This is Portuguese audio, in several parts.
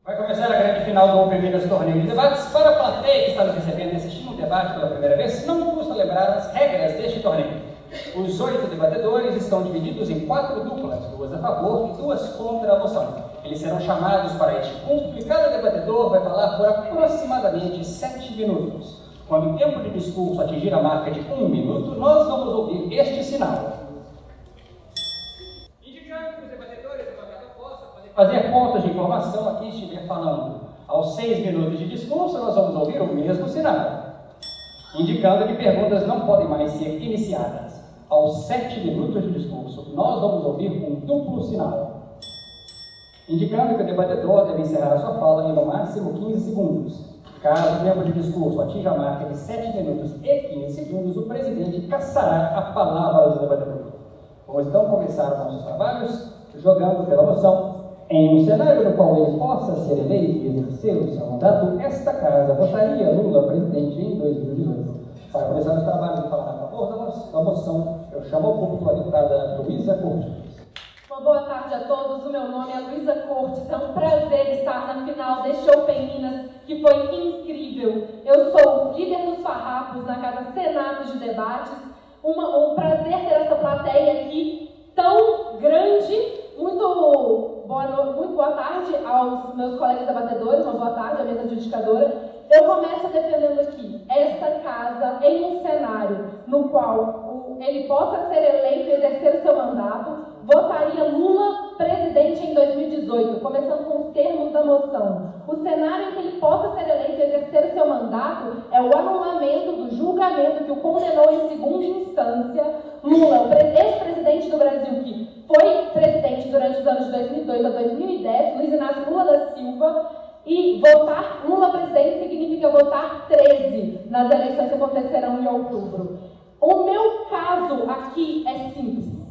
Vai começar a grande final do Open Minas Torneio de Debates. Para a plateia que está nos recebendo e assistindo o debate pela primeira vez, não custa lembrar as regras deste torneio. Os 8 debatedores estão divididos em 4 duplas, 2 a favor e 2 contra a moção. Eles serão chamados para este púlpito e cada debatedor vai falar por aproximadamente 7 minutos. Quando o tempo de discurso atingir a marca de 1 minuto, nós vamos ouvir este sinal. Indicando que os debatedores da bancada possam fazer pontos de informação a quem estiver falando. Aos 6 minutos de discurso, nós vamos ouvir o mesmo sinal, indicando que perguntas não podem mais ser iniciadas. Aos 7 minutos de discurso, nós vamos ouvir um duplo sinal, indicando que o debatedor deve encerrar a sua fala em no máximo 15 segundos. Caso o tempo de discurso atinja a marca de 7 minutos e 15 segundos, o presidente cassará a palavra do debatedor. Vamos então começar os nossos trabalhos jogando pela moção. Em um cenário no qual ele possa ser eleito e exercer o seu mandato, esta casa votaria Lula presidente em 2018. Para começar os trabalhos e falar a favor da moção, eu chamo ao público a deputada Luísa Cortes. Uma boa tarde a todos, o meu nome é Luísa Cortes, é um prazer estar na final deste Open Minas, que foi incrível. Eu sou líder dos farrapos na Casa Senato de Debates, um prazer ter essa plateia aqui tão grande. Muito boa tarde aos meus colegas debatedores, uma boa tarde à mesa justificadora. Eu começo defendendo aqui esta casa em um cenário no qual ele possa ser eleito e exercer o seu mandato, votaria Lula presidente em 2018, começando com os termos da moção. O cenário em que ele possa ser eleito e exercer o seu mandato é o anulamento do julgamento que o condenou em segunda instância. Lula, o ex-presidente do Brasil, que foi presidente durante os anos de 2002 a 2010, Luiz Inácio Lula da Silva, e votar Lula presidente significa votar 13 nas eleições que acontecerão em outubro. O meu caso aqui é simples.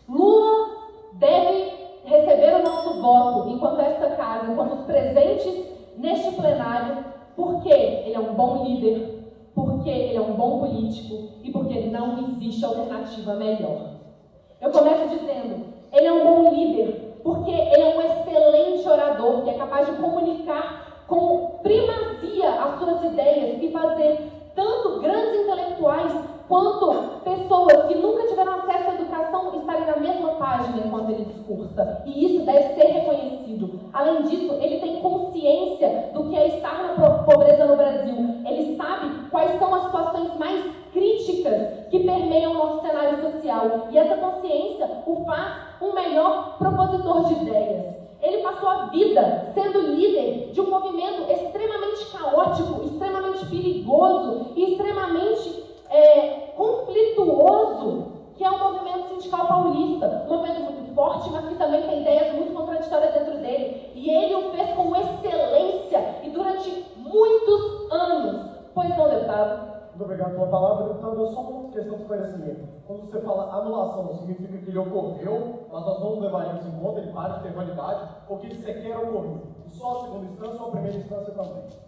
Lula deve receber o nosso voto enquanto esta casa, enquanto os presentes neste plenário, porque ele é um bom líder, porque ele é um bom político e porque não existe alternativa melhor. Eu começo dizendo, ele é um bom líder porque ele é um excelente orador, que é capaz de comunicar com primazia as suas ideias e fazer tanto grandes intelectuais quanto pessoas que nunca tiveram acesso à educação estarem na mesma página enquanto ele discursa. E isso deve ser reconhecido. Além disso, ele tem consciência do que é estar na pobreza no Brasil. Ele sabe quais são as situações mais críticas que permeiam o nosso cenário social. E essa consciência o faz um melhor propositor de ideias. Ele passou a vida sendo líder de um movimento extremamente caótico, extremamente perigoso e extremamente conflituoso, que é o movimento sindical paulista. Um movimento muito forte, mas que também tem ideias muito contraditórias dentro dele. E ele o fez com excelência e durante muitos anos. Pois não, deputado? Muito obrigado pela palavra, deputado. Só uma questão de esclarecimento. Quando você fala anulação, significa que ele ocorreu, mas nós não levaremos em conta, ele para de ter validade, ou que ele sequer ocorreu? E só a segunda instância ou a primeira instância também?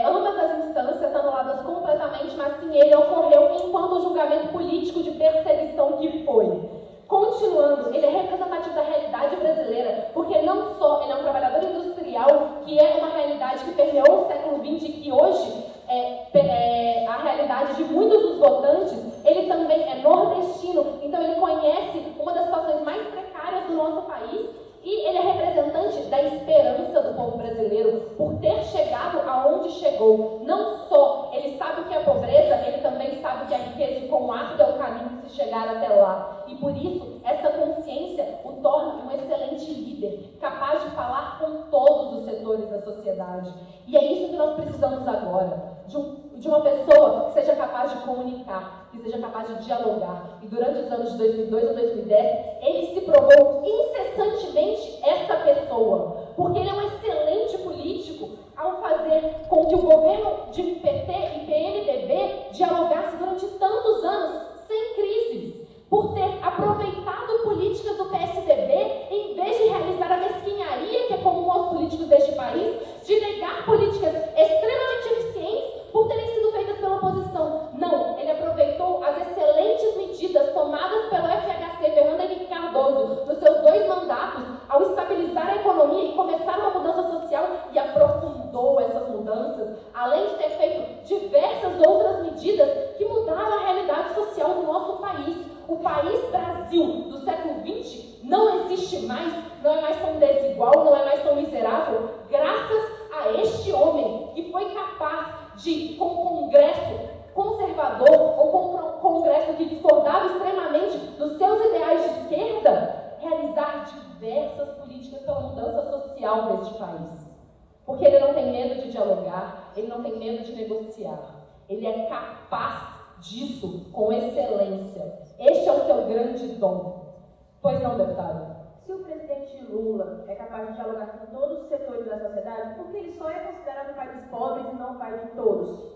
Ambas as instâncias anuladas completamente, mas sim, ele ocorreu enquanto julgamento político de perseguição que foi. Continuando, ele é representativo da realidade brasileira, porque não só ele é um trabalhador industrial, que é uma realidade que permeou o século XX e que hoje é a realidade de muitos dos votantes, ele também é nordestino, então ele conhece uma das situações mais precárias do nosso país, e ele é representante da esperança do povo brasileiro por ter chegado aonde chegou. Não só ele sabe o que é pobreza, ele também sabe o que é riqueza e quão árduo é o caminho de se chegar até lá. E por isso, essa consciência o torna um excelente líder, capaz de falar com todos os setores da sociedade. E é isso que nós precisamos agora, de uma pessoa que seja capaz de comunicar, que seja capaz de dialogar. E durante os anos de 2002 a 2010, ele se provou incessantemente essa pessoa, porque ele é um excelente político ao fazer com que o governo de PT e PMDB dialogasse durante tantos anos sem crises, por ter aproveitado políticas do PSDB em vez de realizar a mesquinharia que é comum aos políticos deste país, de negar políticas extremamente eficientes por terem sido feitas pela oposição. Não, ele aproveitou as excelentes medidas tomadas pelo FHC, Fernando Henrique Cardoso, nos seus 2 mandatos, ao estabilizar a economia e começar uma mudança social país Brasil do século XX não existe mais, não é mais tão desigual, não é mais tão miserável, graças a este homem que foi capaz de, com um congresso conservador ou com um congresso que discordava extremamente dos seus ideais de esquerda, realizar diversas políticas pela mudança social deste país. Porque ele não tem medo de dialogar, ele não tem medo de negociar. Ele é capaz disso com excelência. Este é o seu grande dom. Pois não, deputado? Se o presidente Lula é capaz de dialogar com todos os setores da sociedade, por que ele só é considerado o pai dos pobres e não o pai de todos?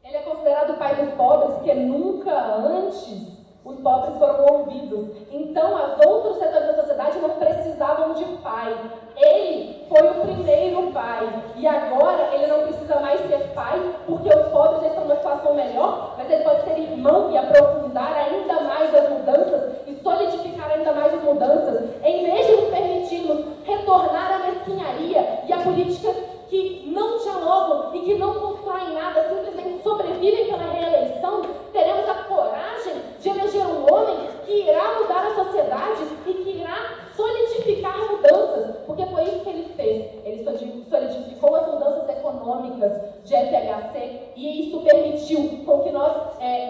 Ele é considerado o pai dos pobres porque nunca antes os pobres foram ouvidos. Então, os outros setores da sociedade não precisavam de pai. Ele foi o primeiro pai. E agora ele não precisa mais ser pai, porque os pobres já estão numa situação melhor, mas ele pode ser irmão e aprofundar ainda mais as mudanças e solidificar ainda mais as mudanças, em vez de nos permitirmos retornar à mesquinharia e a políticas que não dialogam e que não constroem nada, simplesmente sobrevivem pela reeleição. Teremos a coragem de eleger um homem que irá mudar a sociedade e que irá solidificar mudanças, porque foi isso que ele fez. Ele solidificou as mudanças econômicas de FHC e isso permitiu com que nós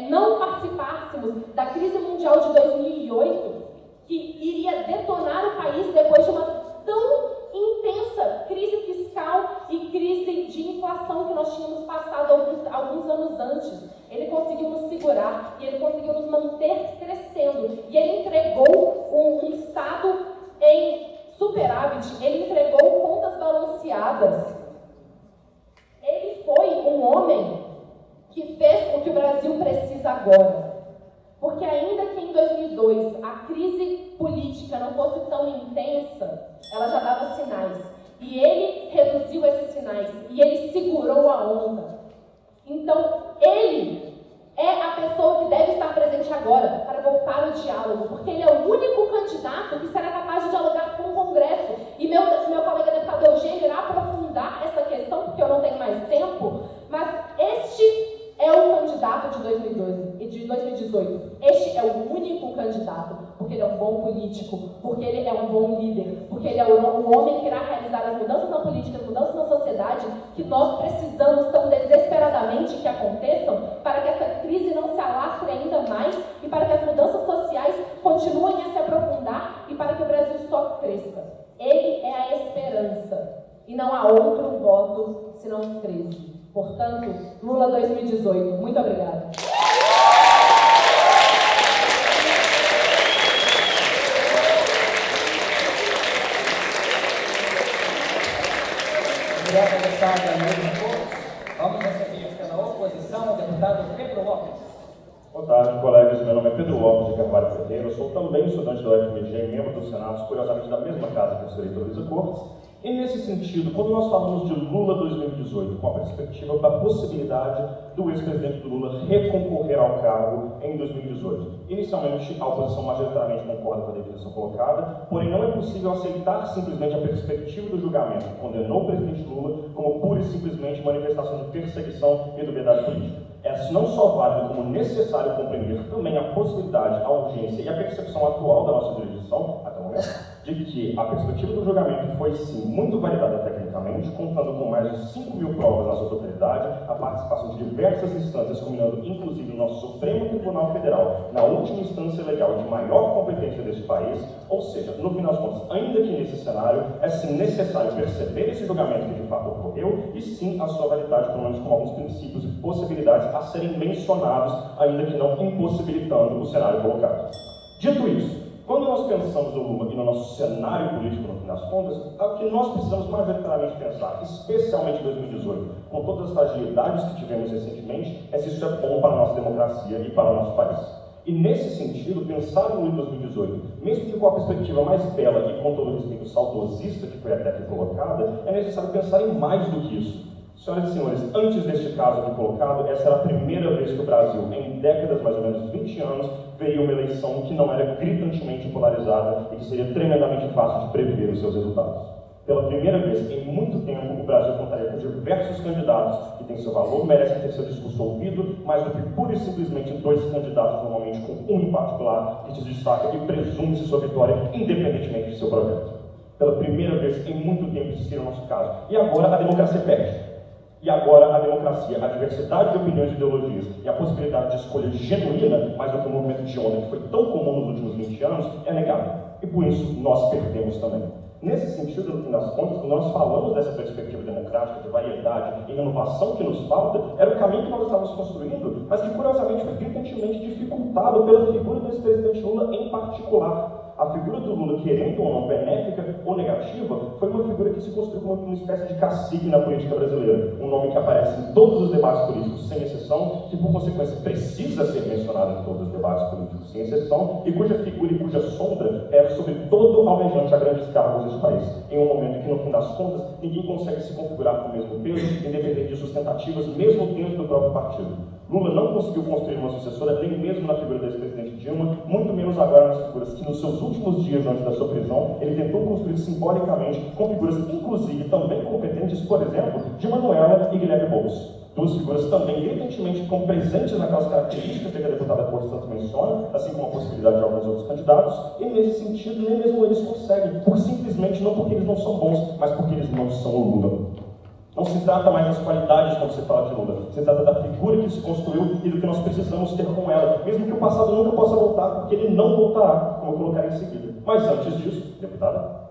não participássemos da crise mundial de 2008, que iria detonar o país depois de uma tão intensa crise fiscal e crise de inflação que nós tínhamos passado alguns anos antes. Ele conseguiu nos segurar e ele conseguiu nos manter crescendo. E ele entregou um Estado em superávit, ele entregou contas balanceadas. Ele foi um homem que fez o que o Brasil precisa agora. Porque ainda que em 2002 a crise política não fosse tão intensa, ela já dava sinais. E ele reduziu esses sinais. E ele segurou a onda. Então, ele é a pessoa que deve estar presente agora para voltar ao diálogo. Porque ele é o único candidato que será capaz de dialogar com o Congresso. E meu colega deputado Eugênio irá aprofundar essa questão, porque eu não tenho mais tempo. Mas este é o candidato de 2012 e de 2018. Este é o único candidato, porque ele é um bom político, porque ele é um bom líder, porque ele é um homem que irá realizar as mudanças na política, as mudanças na sociedade que nós precisamos tão desesperadamente que aconteçam para que essa crise não se alastre ainda mais e para que as mudanças sociais continuem a se aprofundar e para que o Brasil só cresça. Ele é a esperança e não há outro voto senão um 13. Portanto, Lula 2018. Muito obrigada. Obrigado, deputada. Vamos receber pela oposição o deputado Pedro Lopes. Boa tarde, colegas. Meu nome é Pedro Lopes de Carvalho Ferreira. Eu sou também estudante da UFMG e membro do Senado, curiosamente da mesma casa que o senhor Heitor Luiza Cortes. E nesse sentido, quando nós falamos de Lula 2018, com a perspectiva da possibilidade do ex-presidente Lula reconcorrer ao cargo em 2018, inicialmente a oposição majoritariamente concorda com a definição colocada, porém não é possível aceitar simplesmente a perspectiva do julgamento que condenou o presidente Lula como pura e simplesmente manifestação de perseguição e dubiedade política. É não só válido como necessário compreender também a possibilidade, a urgência e a percepção atual da nossa jurisdição, até o momento, de que a perspectiva do julgamento foi sim muito validada tecnicamente, contando com mais de 5.000 provas na sua totalidade, a participação de diversas instâncias, culminando inclusive no nosso Supremo Tribunal Federal, na última instância legal de maior competência deste país, ou seja, no final das contas, ainda que nesse cenário, é sim necessário perceber esse julgamento que de fato ocorreu e sim a sua validade, pelo menos com alguns princípios e possibilidades a serem mencionados, ainda que não impossibilitando o cenário colocado. Dito isso, quando nós pensamos no Lula e no nosso cenário político, no fim das contas, o que nós precisamos majoritariamente pensar, especialmente em 2018, com todas as fragilidades que tivemos recentemente, é se isso é bom para a nossa democracia e para o nosso país. E nesse sentido, pensar no Lula em 2018, mesmo que com a perspectiva mais bela e com todo o respeito saudosista que foi até aqui colocada, é necessário pensar em mais do que isso. Senhoras e senhores, antes deste caso aqui colocado, essa era a primeira vez que o Brasil, em décadas, mais ou menos 20 anos, veria uma eleição que não era gritantemente polarizada e que seria tremendamente fácil de prever os seus resultados. Pela primeira vez em muito tempo, o Brasil contaria com diversos candidatos que têm seu valor, merecem ter seu discurso ouvido, mais do que pura e simplesmente 2 candidatos, normalmente com um em particular, que se destaca e presume-se sua vitória, independentemente de seu projeto. Pela primeira vez em muito tempo existiria o nosso caso. E agora a democracia perde. E agora a democracia, a diversidade de opiniões e ideologias e a possibilidade de escolha genuína, mais do que o movimento de onda que foi tão comum nos últimos 20 anos, é negada. E por isso nós perdemos também. Nesse sentido, no fim das contas, quando nós falamos dessa perspectiva democrática, de variedade e renovação que nos falta, era o caminho que nós estávamos construindo, mas que curiosamente foi gritantemente dificultado pela figura do ex-presidente Lula em particular. A figura do Lula, querendo ou não, benéfica ou negativa, foi uma figura que se construiu como uma espécie de cacique na política brasileira. Um nome que aparece em todos os debates políticos, sem exceção, que por consequência precisa ser mencionado em todos os debates políticos, sem exceção, e cuja figura e cuja sombra é sobretudo almejante a grandes cargos deste país, em um momento em que, no fim das contas, ninguém consegue se configurar com o mesmo peso, independente de sustentativas, mesmo dentro do próprio partido. Lula não conseguiu construir uma sucessora, nem mesmo na figura do ex-presidente Dilma, muito menos agora nas figuras que, nos seus últimos dias antes da sua prisão, ele tentou construir simbolicamente com figuras, inclusive, também competentes, por exemplo, de Manuela e Guilherme Boulos. 2 figuras também, evidentemente, como presentes naquelas características que a deputada Porto tanto menciona, assim como a possibilidade de alguns outros candidatos, e nesse sentido, nem mesmo eles conseguem, simplesmente não porque eles não são bons, mas porque eles não são o Lula. Não se trata mais das qualidades quando se fala de Lula, se trata da figura que se construiu e do que nós precisamos ter com ela, mesmo que o passado nunca possa voltar, porque ele não voltará, como eu colocarei em seguida. Mas antes disso, deputada.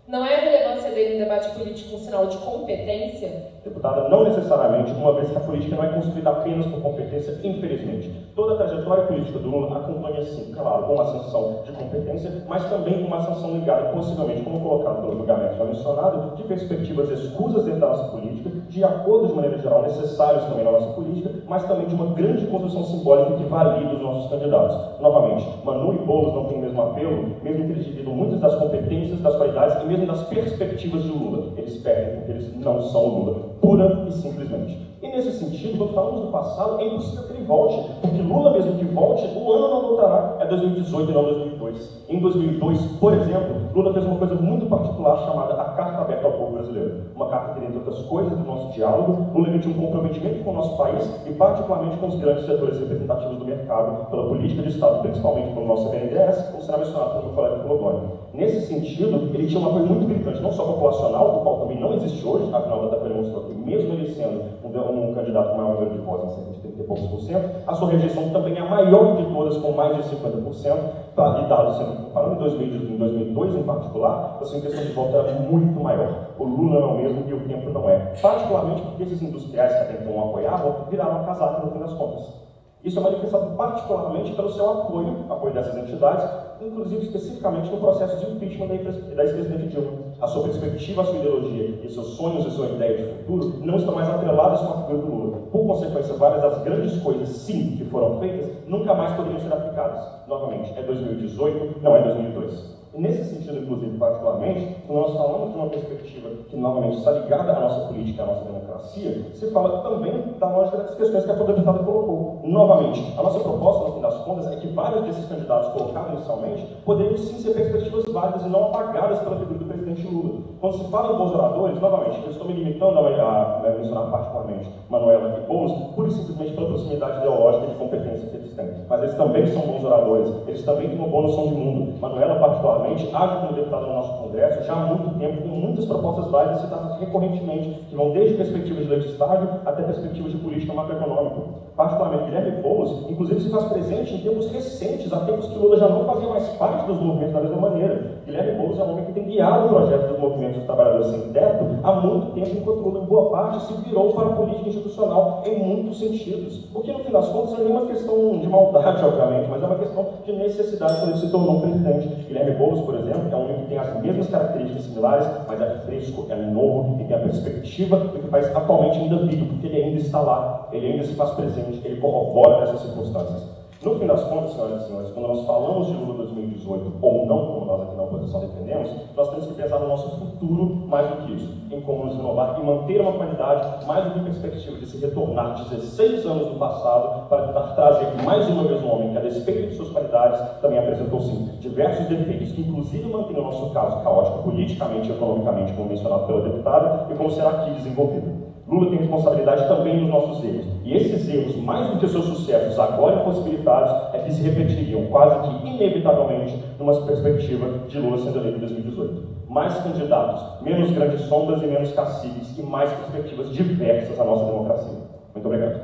Não é a relevância dele no debate político um sinal de competência? Deputada, não necessariamente, uma vez que a política não é construída apenas por competência, infelizmente. Toda a trajetória política do Lula acompanha, sim, claro, uma ascensão de competência, mas também uma ascensão ligada, possivelmente, como colocado pelo julgamento já mencionado, de perspectivas escusas dentro da nossa política, de acordos, de maneira geral, necessários também na nossa política, mas também de uma grande construção simbólica que valida os nossos candidatos. Novamente, Manu e Boulos não têm o mesmo apelo, mesmo que eles dividam muitas das competências, das qualidades e mesmo das perspectivas de Lula. Eles perdem porque eles não são Lula, pura e simplesmente. E nesse sentido, quando falamos do passado, é impossível que ele volte, porque Lula mesmo que volte, o ano não voltará, é 2018 e não 2002. Em 2002, por exemplo, Lula fez uma coisa muito particular chamada a Carta Aberta ao Povo Brasileiro. Uma carta que, entre outras coisas do nosso diálogo, Lula emitiu um comprometimento com o nosso país e particularmente com os grandes setores representativos do mercado, pela política de Estado, principalmente pelo nosso BNDES, como será mencionado pelo meu colega Colodoni. Nesse sentido, ele tinha um apoio muito gritante, não só populacional, do qual também não existe hoje, afinal da data demonstrou que mesmo ele sendo um candidato com maior número de votos, em cerca de 30 e poucos por cento, a sua rejeição também é a maior de todas, com mais de 50%, e dados sendo comparado em 2002 em particular, a sua intenção de voto era muito maior. O Lula não é o mesmo e o tempo não é. Particularmente porque esses industriais que até então o apoiavam, viraram a casaca no fim das contas. Isso é manifestado particularmente pelo seu apoio dessas entidades, inclusive especificamente no processo de impeachment da ex-presidente Dilma. A sua perspectiva, a sua ideologia e seus sonhos e sua ideia de futuro não estão mais atrelados com a figura do Lula. Por consequência, várias das grandes coisas, sim, que foram feitas, nunca mais poderiam ser aplicadas. Novamente, é 2018, não é 2002. E nesse sentido, inclusive, particularmente, quando nós falamos de uma perspectiva que, novamente, está ligada à nossa política, à nossa democracia, se fala também da lógica das questões que a deputada colocou. Novamente, a nossa proposta, no fim das contas, é que vários desses candidatos colocados inicialmente poderiam sim ser perspectivas válidas e não apagadas pela figura do presidente Lula. Quando se fala em bons oradores, novamente, eu estou me limitando a mencionar particularmente Manuela e Boulos, pura e simplesmente pela proximidade ideológica e de competência que eles têm. Mas eles também são bons oradores, eles também têm uma boa noção de mundo. Manuela, particularmente, age como deputada no nosso Congresso já há muito tempo, com muitas propostas válidas citadas recorrentemente, que vão desde perspectivas de lei de estágio até perspectivas de política macroeconômica. Particularmente, Guilherme Boulos, inclusive, se faz presente em tempos recentes, há tempos que Lula já não fazia mais parte dos movimentos da mesma maneira. Guilherme Boulos é um homem que tem guiado o projeto dos movimentos dos trabalhadores sem teto há muito tempo, enquanto Lula, em boa parte, se virou para a política institucional em muitos sentidos. Porque, no fim das contas, não é nenhuma questão de maldade, obviamente, mas é uma questão de necessidade quando ele se tornou presidente. Guilherme Boulos, por exemplo, é um homem que tem as mesmas características similares, mas é fresco, é novo e tem a perspectiva do que o país atualmente ainda vive, porque ele ainda está lá, ele ainda se faz presente, ele corrobora nessas circunstâncias. No fim das contas, senhoras e senhores, quando nós falamos de Lula 2018 ou não, como nós aqui na oposição defendemos, nós temos que pensar no nosso futuro mais do que isso, em como nos renovar e manter uma qualidade mais do que perspectiva de se retornar 16 anos no passado para tentar trazer mais uma vez um homem que, a despeito de suas qualidades, também apresentou, sim, diversos defeitos que, inclusive, mantêm o nosso caso caótico politicamente e economicamente, como mencionado pela deputada, e como será aqui desenvolvido. Lula tem responsabilidade também nos nossos erros. E esses erros, mais do que seus sucessos agora impossibilitados, é que se repetiriam quase que inevitavelmente numa perspectiva de Lula sendo eleito em 2018. Mais candidatos, menos grandes sombras e menos caciques e mais perspectivas diversas à nossa democracia. Muito obrigado.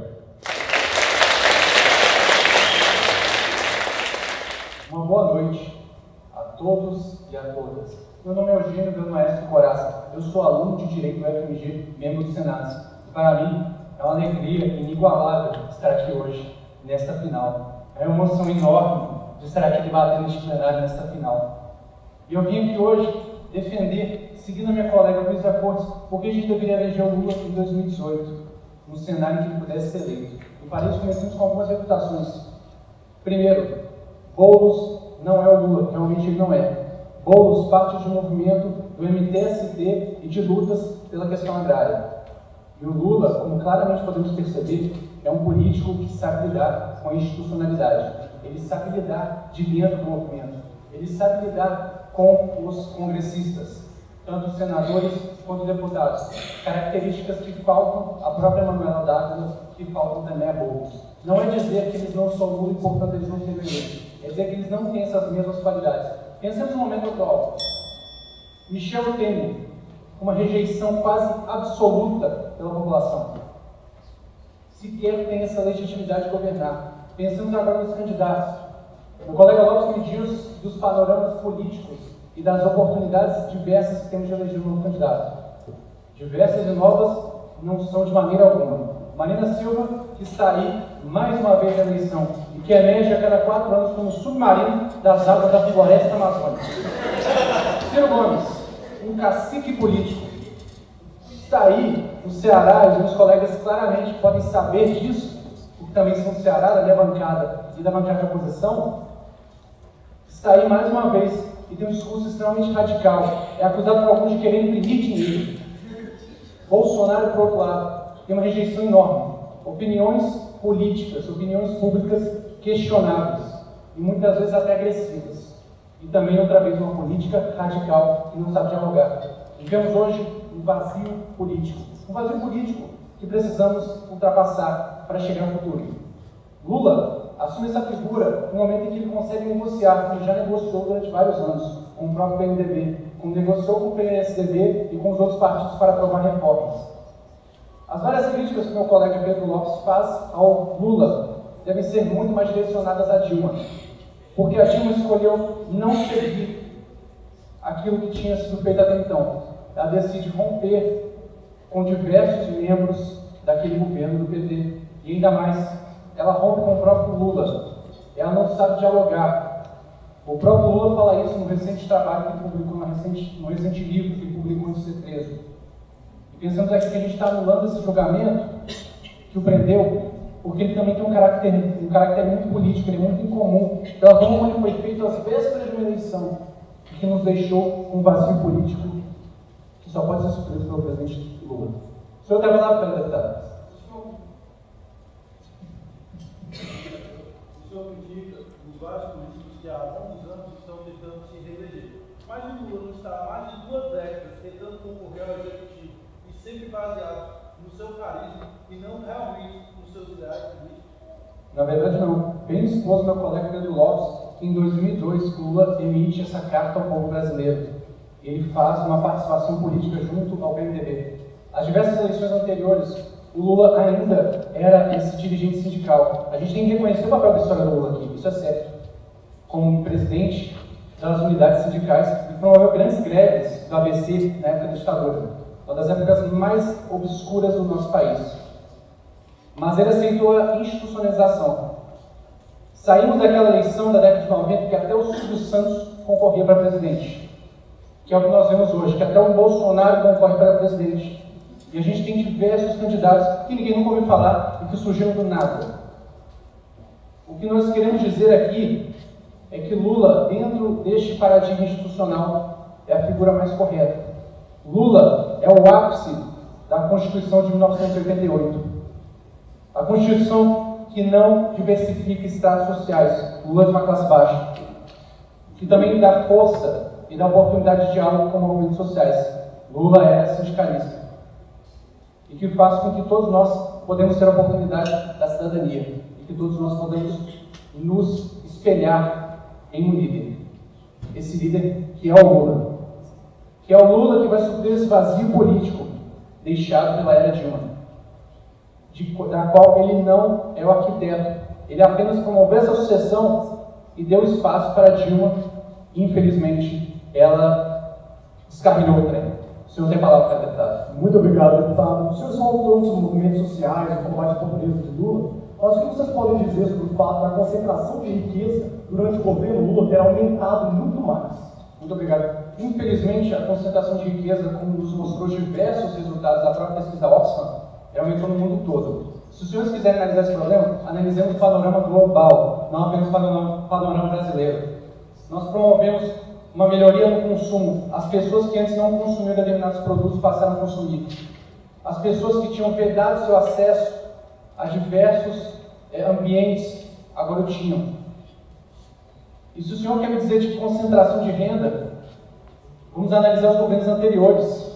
Uma boa noite a todos e a todas. Meu nome é Eugênio Del Maestro Coraça. Eu sou aluno de Direito do FMG, membro do Senado. E para mim, é uma alegria inigualável estar aqui hoje, nesta final. É uma emoção enorme de estar aqui debatendo este plenário nesta final. E eu vim aqui hoje defender, seguindo a minha colega Luísa Cortes, porque a gente deveria eleger o Lula em 2018, no cenário em que ele pudesse ser eleito. E para isso começamos com algumas reputações. Primeiro, Boulos não é o Lula, realmente ele não é. Boulos parte de um movimento do MTST e de lutas pela questão agrária. E o Lula, como claramente podemos perceber, é um político que sabe lidar com a institucionalidade. Ele sabe lidar de dentro do movimento. Ele sabe lidar com os congressistas, tanto senadores quanto deputados. Características que faltam à própria Manuela Dávila, que faltam também a Boulos. Não é dizer que eles não são Lula e, portanto, eles não serão eleitos. É dizer que eles não têm essas mesmas qualidades. Pensemos no momento atual. Michel Temer, uma rejeição quase absoluta pela população. Sequer tem essa legitimidade de governar. Pensemos agora nos candidatos. O colega Lopes me diz dos panoramas políticos e das oportunidades diversas que temos de eleger um novo candidato. Diversas e novas não são de maneira alguma. Marina Silva, que está aí mais uma vez na eleição e que emerge a cada 4 anos como submarino das águas da floresta amazônica. Ciro Gomes, um cacique político, está aí no Ceará, e os meus colegas claramente podem saber disso, porque também são do Ceará, da minha bancada e da bancada de oposição, está aí mais uma vez e tem um discurso extremamente radical. É acusado por alguns de querer imprimir dinheiro. Bolsonaro, por outro lado, tem uma rejeição enorme. Opiniões políticas, opiniões públicas questionáveis e muitas vezes até agressivas. E também, outra vez, uma política radical que não sabe dialogar. Vivemos hoje um vazio político. Um vazio político que precisamos ultrapassar para chegar ao futuro. Lula assume essa figura no momento em que ele consegue negociar, como já negociou durante vários anos, com o próprio PMDB, como negociou com o PSDB e com os outros partidos para aprovar reformas. As várias críticas que meu colega Pedro Lopes faz ao Lula devem ser muito mais direcionadas a Dilma, porque a Dilma escolheu não seguir aquilo que tinha sido feito até então. Ela decide romper com diversos membros daquele governo do PT, e ainda mais, ela rompe com o próprio Lula. Ela não sabe dialogar. O próprio Lula fala isso no recente trabalho que ele publicou, no recente livro que ele publicou antes de ser preso. Pensamos aqui que a gente está anulando esse julgamento que o prendeu, porque ele também tem um caráter muito político, ele é muito incomum, pela forma como ele foi feito às vésperas de uma eleição, que nos deixou um vazio político que só pode ser suprido pelo presidente Lula. O senhor tem a palavra, deputado. O senhor indica os vários políticos que há alguns anos estão tentando se reeleger, mas o Lula não está há mais de 2 décadas tentando concorrer ao executivo, sempre baseado no seu carisma e não realmente nos seus ideais políticos? Na verdade, não. Bem expôs meu colega Pedro Lopes, que em 2002 Lula emite essa carta ao povo brasileiro. Ele faz uma participação política junto ao PMDB. As diversas eleições anteriores, o Lula ainda era esse dirigente sindical. A gente tem que reconhecer o papel da história do Lula aqui, isso é certo. Como presidente das unidades sindicais e promoveu grandes greves do ABC na época da ditadura. Uma das épocas mais obscuras do nosso país. Mas ele aceitou a institucionalização. Saímos daquela eleição da década de 90 que até o Silvio Santos concorria para presidente, que é o que nós vemos hoje, que até o Bolsonaro concorre para presidente. E a gente tem diversos candidatos que ninguém nunca ouviu falar e que surgiram do nada. O que nós queremos dizer aqui é que Lula, dentro deste paradigma institucional, é a figura mais correta. Lula é o ápice da Constituição de 1988. A Constituição que não diversifica estratos sociais, Lula de uma classe baixa, que também dá força e dá oportunidade de diálogo com movimentos sociais. Lula é sindicalista. E que faz com que todos nós podemos ter a oportunidade da cidadania. E que todos nós podemos nos espelhar em um líder. Esse líder que é o Lula. Que é o Lula que vai suprir esse vazio político deixado pela era Dilma. Da qual ele não é o arquiteto. Ele apenas promoveu essa sucessão e deu espaço para Dilma. E, infelizmente, ela descarrilhou o trem. O senhor tem a palavra para o deputado. Muito obrigado, deputado. O senhor são autores dos movimentos sociais, o combate à pobreza de Lula. Mas o que vocês podem dizer sobre o fato da concentração de riqueza durante o governo Lula ter aumentado muito mais? Muito obrigado. Infelizmente, a concentração de riqueza, como nos mostrou diversos resultados da própria pesquisa Oxfam, aumentou no mundo todo. Se os senhores quiserem analisar esse problema, analisemos o panorama global, não apenas o panorama brasileiro. Nós promovemos uma melhoria no consumo. As pessoas que antes não consumiam determinados produtos passaram a consumir. As pessoas que tinham vedado seu acesso a diversos ambientes agora o tinham. E se o senhor quer me dizer de concentração de renda, vamos analisar os governos anteriores,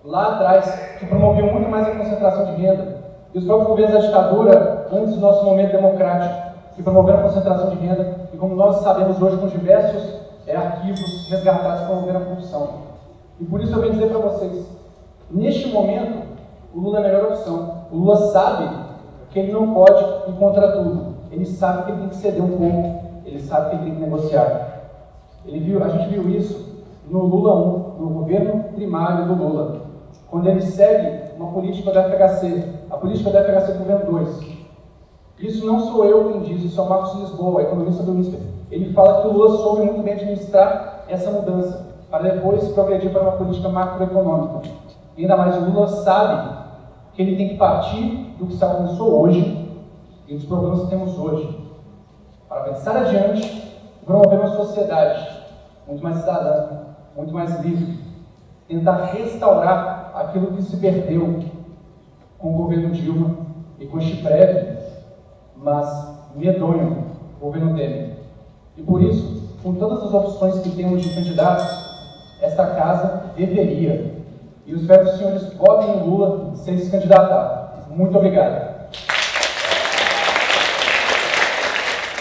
lá atrás, que promoviam muito mais a concentração de renda. E os próprios governos da ditadura, antes do nosso momento democrático, que promoveram a concentração de renda, e como nós sabemos hoje com diversos arquivos resgatados que promoveram a corrupção. E por isso eu venho dizer para vocês, neste momento, o Lula é a melhor opção. O Lula sabe que ele não pode ir contra tudo. Ele sabe que ele tem que ceder um pouco, ele sabe que ele tem que negociar. A gente viu isso no Lula 1, no governo primário do Lula, quando ele segue uma política da FHC, a política da FHC do governo 2. Isso não sou eu quem diz, isso é o Marcos Lisboa, economista do INSPER. Ele fala que o Lula soube muito bem administrar essa mudança, para depois progredir para uma política macroeconômica. E ainda mais, o Lula sabe que ele tem que partir do que se alcançou hoje e dos problemas que temos hoje, para pensar adiante e promover uma sociedade muito mais cidadã, muito mais livre, tentar restaurar aquilo que se perdeu com o governo Dilma e com este breve, mas medonho governo Temer. E por isso, com todas as opções que temos de candidatos, esta casa deveria, e eu espero que os senhores votem no Lula sem se candidatar. Muito obrigado.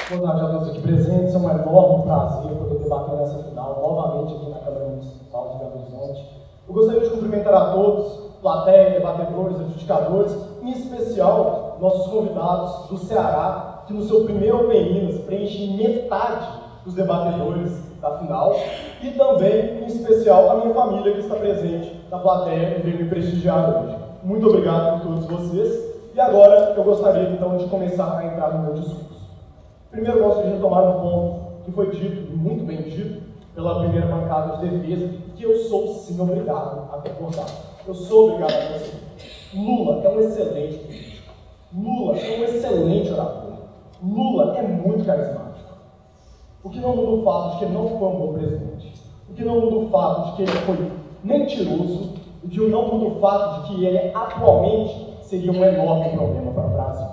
Boa tarde a todos aqui presentes, é um enorme prazer poder debater nessa final novamente aqui na Câmara Municipal de Belo Horizonte. Eu gostaria de cumprimentar a todos, plateia, debatedores, adjudicadores, em especial nossos convidados do Ceará, que no seu primeiro Open Minas preenchem metade dos debatedores da final, e também, em especial, a minha família que está presente na plateia e veio me prestigiar hoje. Muito obrigado por todos vocês, e agora eu gostaria então de começar a entrar no meu discurso. Primeiro, gosto de retomar um ponto que foi dito, e muito bem dito, pela primeira bancada de defesa, que eu sou sim obrigado a concordar. Eu sou obrigado a concordar. Lula é um excelente político. Lula é um excelente orador. Lula é muito carismático. O que não muda o fato de que ele não foi um bom presidente. O que não muda o fato de que ele foi mentiroso. O que não muda o fato de que ele atualmente seria um enorme problema para o Brasil.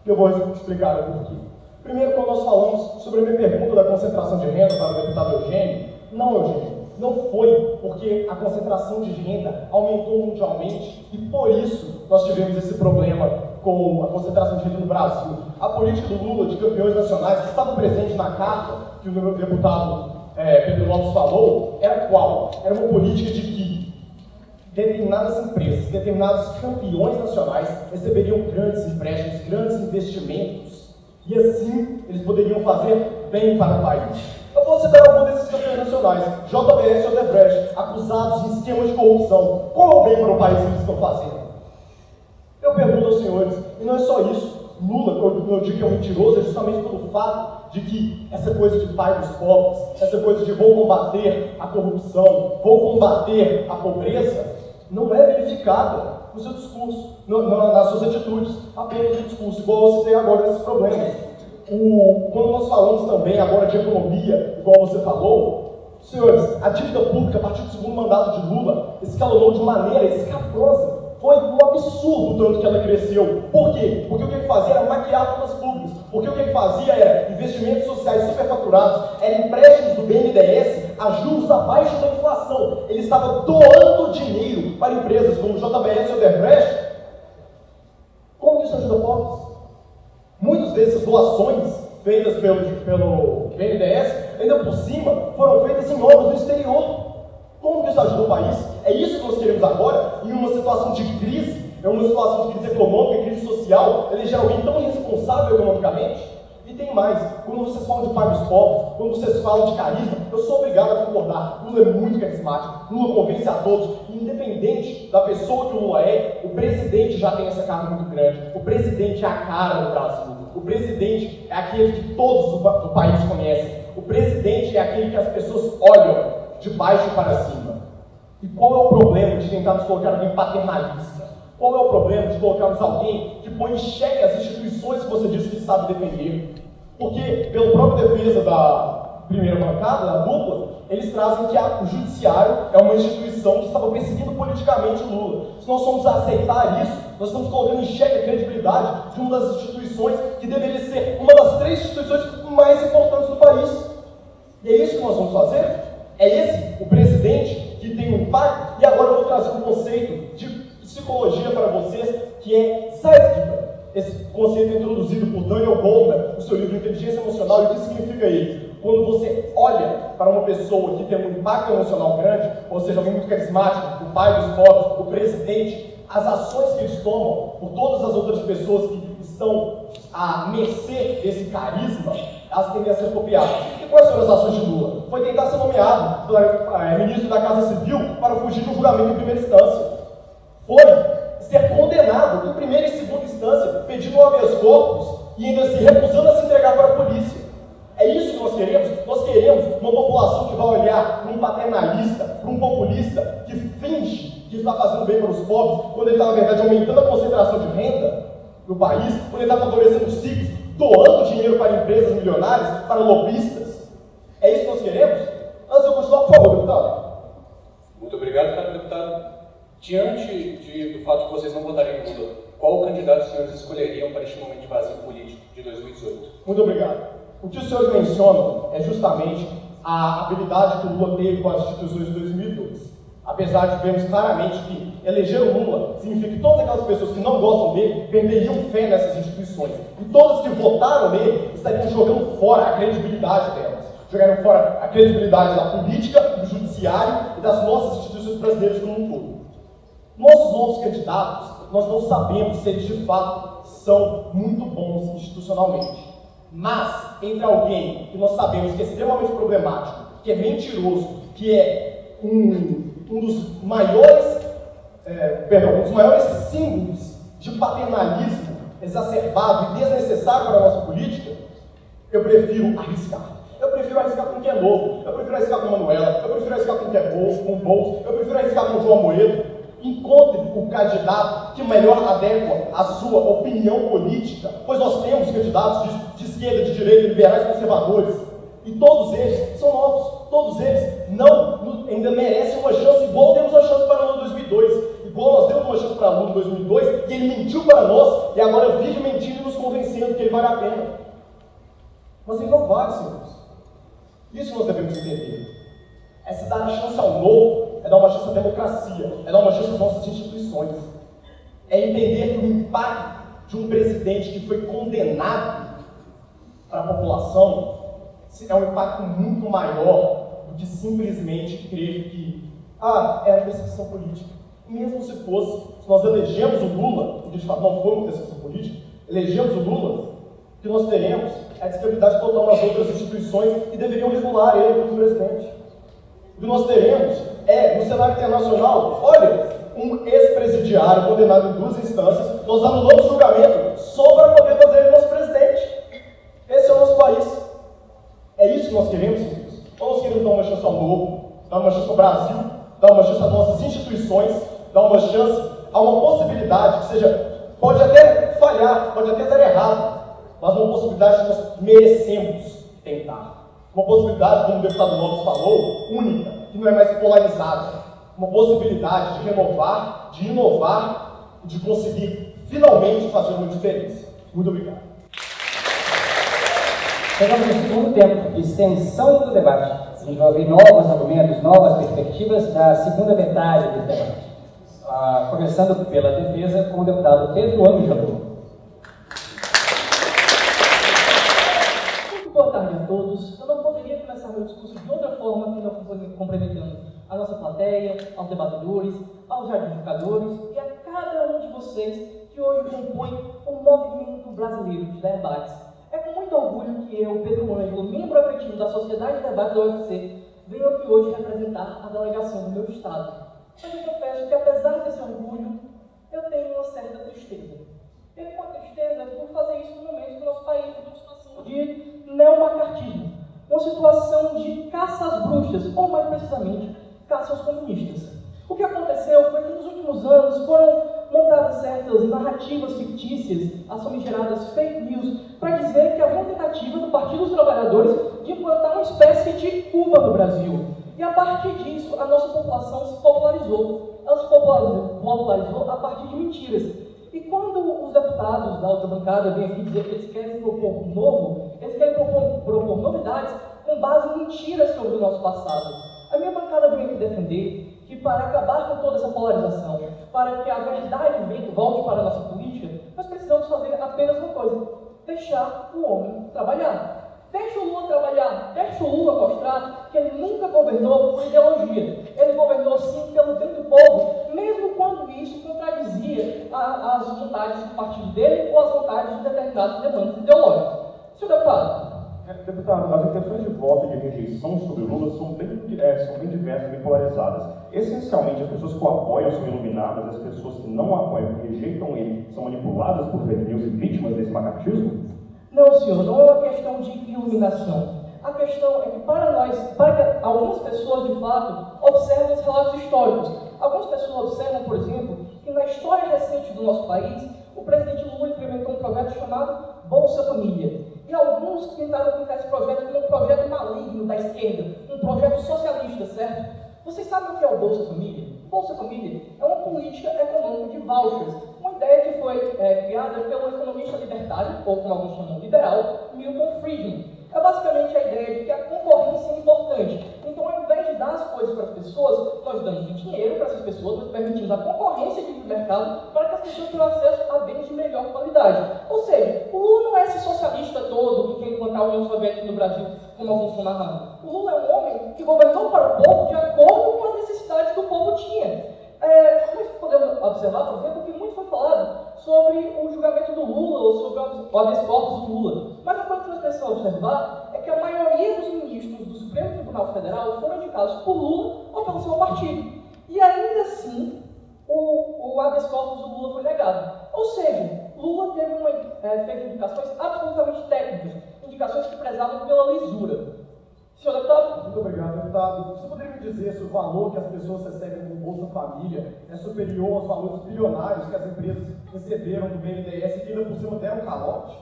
Eu vou explicar o porquê. Primeiro, quando nós falamos sobre a minha pergunta da concentração de renda para o deputado Eugênio, não foi porque a concentração de renda aumentou mundialmente e por isso nós tivemos esse problema com a concentração de renda no Brasil. A política do Lula de campeões nacionais, que estava presente na carta que o meu deputado Pedro Lopes falou, era qual? Era uma política de que determinadas empresas, determinados campeões nacionais receberiam grandes empréstimos, grandes investimentos, e assim eles poderiam fazer bem para o país. Eu vou citar alguns desses campeões nacionais, JBS e Odebrecht, acusados de esquema de corrupção. Qual bem para o país que eles estão fazendo? Eu pergunto aos senhores, e não é só isso, Lula, quando eu digo que é um mentiroso, é justamente pelo fato de que essa coisa de pai dos pobres, essa coisa de vou combater a corrupção, vou combater a pobreza, não é verificada no seu discurso, nas suas atitudes, apenas no discurso, igual eu citei agora nesses problemas. Quando nós falamos também agora de economia, igual você falou, senhores, a dívida pública, a partir do segundo mandato de Lula, escalonou de maneira escabrosa. Foi um absurdo o tanto que ela cresceu. Por quê? Porque o que ele fazia era maquiar contas públicas. Porque o que ele fazia era investimentos sociais superfaturados, eram empréstimos do BNDES a juros abaixo da inflação. Ele estava doando dinheiro para empresas como JBS e Odebrecht. Como isso ajuda pobres? Muitas dessas doações feitas pelo BNDES, ainda por cima, foram feitas em obras do exterior. Como que isso ajuda o país? É isso que nós queremos agora, em uma situação de crise, em uma situação de crise econômica, crise social, eleger alguém tão irresponsável economicamente? E tem mais, quando vocês falam de pai dos pobres, quando vocês falam de carisma, eu sou obrigado a concordar. Lula é muito carismático, Lula convence a todos, e independente da pessoa que o Lula é, o presidente já tem essa carga muito grande. O presidente é a cara do Brasil. O presidente é aquele que todos do país conhecem. O presidente é aquele que as pessoas olham de baixo para cima. E qual é o problema de tentar nos colocar alguém paternalista? Qual é o problema de colocarmos alguém que põe em xeque as instituições que você disse que sabe defender? Porque, pela própria defesa da primeira bancada, da dupla, eles trazem que o judiciário é uma instituição que estava perseguindo politicamente o Lula. Se nós formos aceitar isso, nós estamos colocando em xeque a credibilidade de uma das instituições que deveria ser uma das 3 instituições mais importantes do país. E é isso que nós vamos fazer? É esse o presidente que tem um impacto? E agora eu vou trazer um conceito de psicologia para vocês, que é Zeitgeber. Esse conceito é introduzido por Daniel Goleman no seu livro Inteligência Emocional. E o que significa isso? Quando você olha para uma pessoa que tem um impacto emocional grande, ou seja, alguém muito carismático, o pai dos pobres, o presidente, as ações que eles tomam por todas as outras pessoas que estão à mercê desse carisma, elas tendem a ser copiadas. E quais foram as ações de Lula? Foi tentar ser nomeado ministro da Casa Civil para fugir de um julgamento em primeira instância. Foi ser condenado em primeira e segunda instância, pedindo um habeas corpus e ainda se recusando a se entregar para a polícia. É isso que nós queremos? Nós queremos uma população que vai olhar para um paternalista, para um populista que finge que está fazendo bem para os pobres, quando ele está, na verdade, aumentando a concentração de renda no país, quando ele está favorecendo os ricos, doando dinheiro para empresas milionárias, para lobistas. É isso que nós queremos? Antes de eu continuar, por favor, deputado. Muito obrigado, caro deputado. Diante do fato de vocês não votarem em Lula, qual candidato os senhores escolheriam para este momento de vazio político de 2018? Muito obrigado. O que os senhores mencionam é justamente a habilidade que o Lula teve com as instituições de 2002. Apesar de vermos claramente que eleger o Lula significa que todas aquelas pessoas que não gostam dele perderiam fé nessas instituições. E todas que votaram nele estariam jogando fora a credibilidade delas. Jogariam fora a credibilidade da política, do judiciário e das nossas instituições brasileiras como um todo. Nossos novos candidatos, nós não sabemos se eles de fato são muito bons institucionalmente. Mas, entre alguém que nós sabemos que é extremamente problemático, que é mentiroso, que é um dos maiores símbolos de paternalismo exacerbado e desnecessário para a nossa política, eu prefiro arriscar. Eu prefiro arriscar com quem é novo, eu prefiro arriscar com Manuela, eu prefiro arriscar com quem é com Bolsonaro, eu prefiro arriscar com João Amoedo. Encontre o candidato que melhor adequa a sua opinião política, pois nós temos candidatos de esquerda, de direita, liberais, conservadores, e todos eles são novos, todos eles ainda merecem uma chance, igual demos a chance para Lula em 2002, igual nós demos uma chance para Lula em 2002, e ele mentiu para nós, e agora vive mentindo e nos convencendo que ele vale a pena. Mas ele não vale, senhores. Isso nós devemos entender. É se dar a chance ao novo, é dar uma chance à democracia, é dar uma chance às nossas instituições. É entender que o impacto de um presidente que foi condenado para a população é um impacto muito maior do que simplesmente crer que é a perseguição política. Mesmo se fosse, se nós elegemos o Lula, e de fato não foi uma perseguição política, elegemos o Lula, o que nós teremos é a descredibilidade total nas outras instituições que deveriam regular ele como presidente. O que nós teremos no cenário internacional, olha, um ex-presidiário condenado em 2 instâncias, nós anulamos o julgamento só para poder fazer ele nosso presidente. Esse é o nosso país. É isso que nós queremos, senhores. Então nós queremos dar uma chance ao novo, dar uma chance ao Brasil, dar uma chance às nossas instituições, dar uma chance a uma possibilidade que seja, pode até falhar, pode até dar errado, mas uma possibilidade que nós merecemos tentar. Uma possibilidade, como o deputado Lopes falou, única, que não é mais polarizada. Uma possibilidade de renovar, de inovar e de conseguir finalmente fazer uma diferença. Muito obrigado. Chegamos no segundo tempo, extensão do debate. A gente vai ouvir novos argumentos, novas perspectivas da segunda metade do debate. Começando pela defesa com o deputado Pedro Ângelo. Muito boa tarde a todos. Eu não poderia começar meu discurso de outra forma que não cumprimentando a nossa plateia, aos debatedores, aos jardinificadores e a cada um de vocês que hoje compõe o movimento brasileiro de debates. É com muito orgulho que eu, Pedro Ângelo, membro efetivo da Sociedade de Debates da UFC, venho aqui hoje representar a delegação do meu estado. Mas eu confesso que, apesar desse orgulho, eu tenho uma certa tristeza. Tenho uma tristeza por fazer isso no momento que o nosso país vive uma situação de neomacartismo, uma situação de caça às bruxas, ou mais precisamente, caça aos comunistas. O que aconteceu foi que nos últimos anos foram montadas certas narrativas fictícias, as famigeradas fake news, para dizer que havia uma tentativa do Partido dos Trabalhadores de implantar uma espécie de Cuba no Brasil. E a partir disso, a nossa população se popularizou. Ela se popularizou a partir de mentiras. E quando os deputados da outra bancada vêm aqui dizer que eles querem propor novo, eles querem propor novidades com base em mentiras sobre o nosso passado. A minha bancada vem aqui defender que, para acabar com toda essa polarização, para que a verdade volte para a nossa política, nós precisamos fazer apenas uma coisa: deixar o homem trabalhar. Deixa o Lula trabalhar, deixa o Lula mostrar que ele nunca governou por ideologia. Ele governou sim pelo bem do povo, mesmo quando isso contradizia as vontades do partido dele ou as vontades de determinadas demandas ideológicas. Senhor deputado. Deputado, as intenções de voto e de rejeição sobre o Lula são bem diversas, bem polarizadas. Essencialmente, as pessoas que o apoiam são iluminadas, as pessoas que não o apoiam, que rejeitam ele, são manipuladas por fake news e vítimas desse macartismo? Não, senhor, não é uma questão de iluminação. A questão é que para que algumas pessoas, de fato, observem os relatos históricos. Algumas pessoas observam, por exemplo, que na história recente do nosso país, o presidente Lula implementou um projeto chamado Bolsa Família. E alguns tentaram pintar esse projeto como um projeto maligno da esquerda, um projeto socialista, certo? Vocês sabem o que é o Bolsa Família? Bolsa Família é uma política econômica de vouchers, uma ideia que foi criada pelo economista libertário, ou como alguns chamam liberal, Milton Friedman. É basicamente a ideia de que a concorrência é importante. Então, ao invés de dar as coisas para as pessoas, nós damos dinheiro para essas pessoas, nós permitimos a concorrência de mercado para que as pessoas tenham acesso a bens de melhor qualidade. Ou seja, o Lula não é esse socialista todo que quer implantar a União Soviética no Brasil, como alguns estão narrando. O Lula é um homem que governou para o povo de acordo com as necessidades que o povo tinha. Nós podemos observar, por exemplo, que muito foi falado sobre o julgamento do Lula ou sobre o habeas corpus do Lula. Mas a coisa que nós precisamos observar é que a maioria dos ministros do Supremo Tribunal Federal foram indicados por Lula ou pelo seu partido. E ainda assim, o habeas corpus do Lula foi negado. Ou seja, Lula fez indicações absolutamente técnicas, indicações que prezavam pela lisura. Senhor deputado? Muito obrigado, deputado. Você poderia me dizer se o valor que as pessoas recebem no Bolsa Família é superior aos valores bilionários que as empresas receberam do BNDES e que ainda por cima deram calote?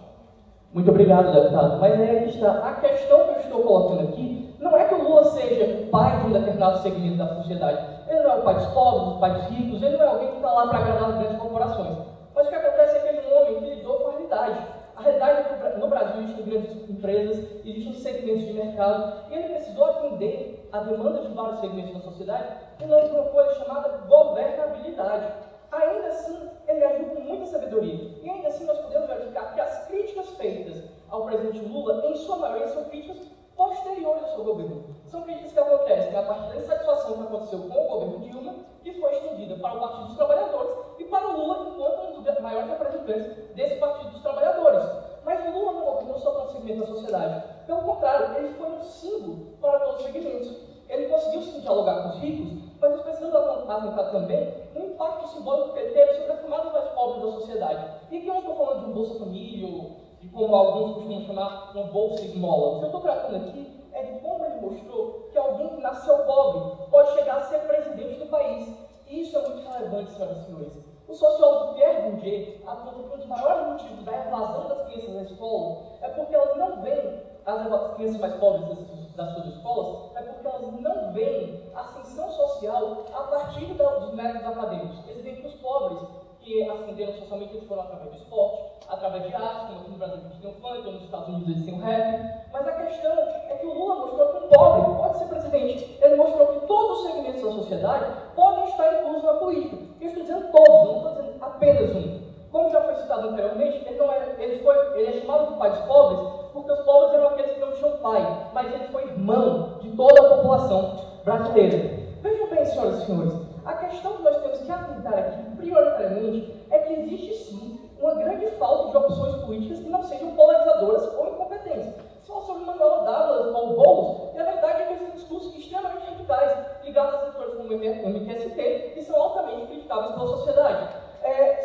Muito obrigado, deputado. Mas aí que está. A questão que eu estou colocando aqui não é que o Lula seja o pai de um determinado segmento da sociedade. Ele não é o pai dos pobres, dos pais ricos, ele não é alguém que está lá para agradar as grandes corporações. Mas o que acontece é que ele é um homem que lidou com a realidade. A realidade é que no Brasil existem grandes empresas, existem segmentos de mercado, e ele precisou atender a demanda de vários segmentos da sociedade em nome de uma coisa chamada governabilidade. Ainda assim, ele agiu com muita sabedoria. E ainda assim, nós podemos verificar que as críticas feitas ao presidente Lula, em sua maioria, são críticas posteriores ao seu governo. São críticas que acontecem a partir da insatisfação que aconteceu com o governo Dilma, que foi estendida para o Partido dos Trabalhadores e para o Lula, enquanto um dos maiores representantes desse Partido dos Trabalhadores. Mas o Lula não governou só para um segmento da sociedade. Pelo contrário, ele foi um símbolo para todos os segmentos. Ele conseguiu sim dialogar com os ricos, mas nós precisamos atentar também no impacto simbólico que ele teve sobre as camadas mais pobres da sociedade. E aqui eu não estou falando de um Bolsa Família, ou de como alguns costumam chamar uma bolsa esmola. O que eu estou tratando aqui é de como ele mostrou que alguém que nasceu pobre pode chegar a ser presidente do país. E isso é muito relevante, senhoras e senhores. O sociólogo Pierre Bourdieu aponta que um dos maiores motivos da evasão das crianças na escola é porque elas não veem, as crianças mais pobres das suas escolas, é porque elas não veem ascensão social a partir dos métodos acadêmicos. Eles veem que os pobres que ascenderam socialmente, eles foram através do esporte, através de arte, como aqui no Brasil a gente tem o funk, ou nos Estados Unidos eles têm o rap. Mas a questão é que o Lula mostrou que um pobre pode ser presidente. Ele mostrou que todos os segmentos da sociedade podem estar inclusos na política. Eu estou dizendo todos, não estou dizendo apenas um. Como já foi citado anteriormente, ele é chamado de pai dos pobres porque os pobres eram aqueles que não tinham pai, mas ele foi irmão de toda a população brasileira. Vejam bem, senhoras e senhores, a questão que nós temos que atentar aqui, prioritariamente, é que existe sim uma grande falta de opções políticas que não sejam polarizadoras ou incompetentes. Se fala sobre Manuela Dávila ou Boulos, e a verdade é que existem discursos extremamente radicais, ligados a setores como o MTST, que são altamente criticáveis pela sociedade.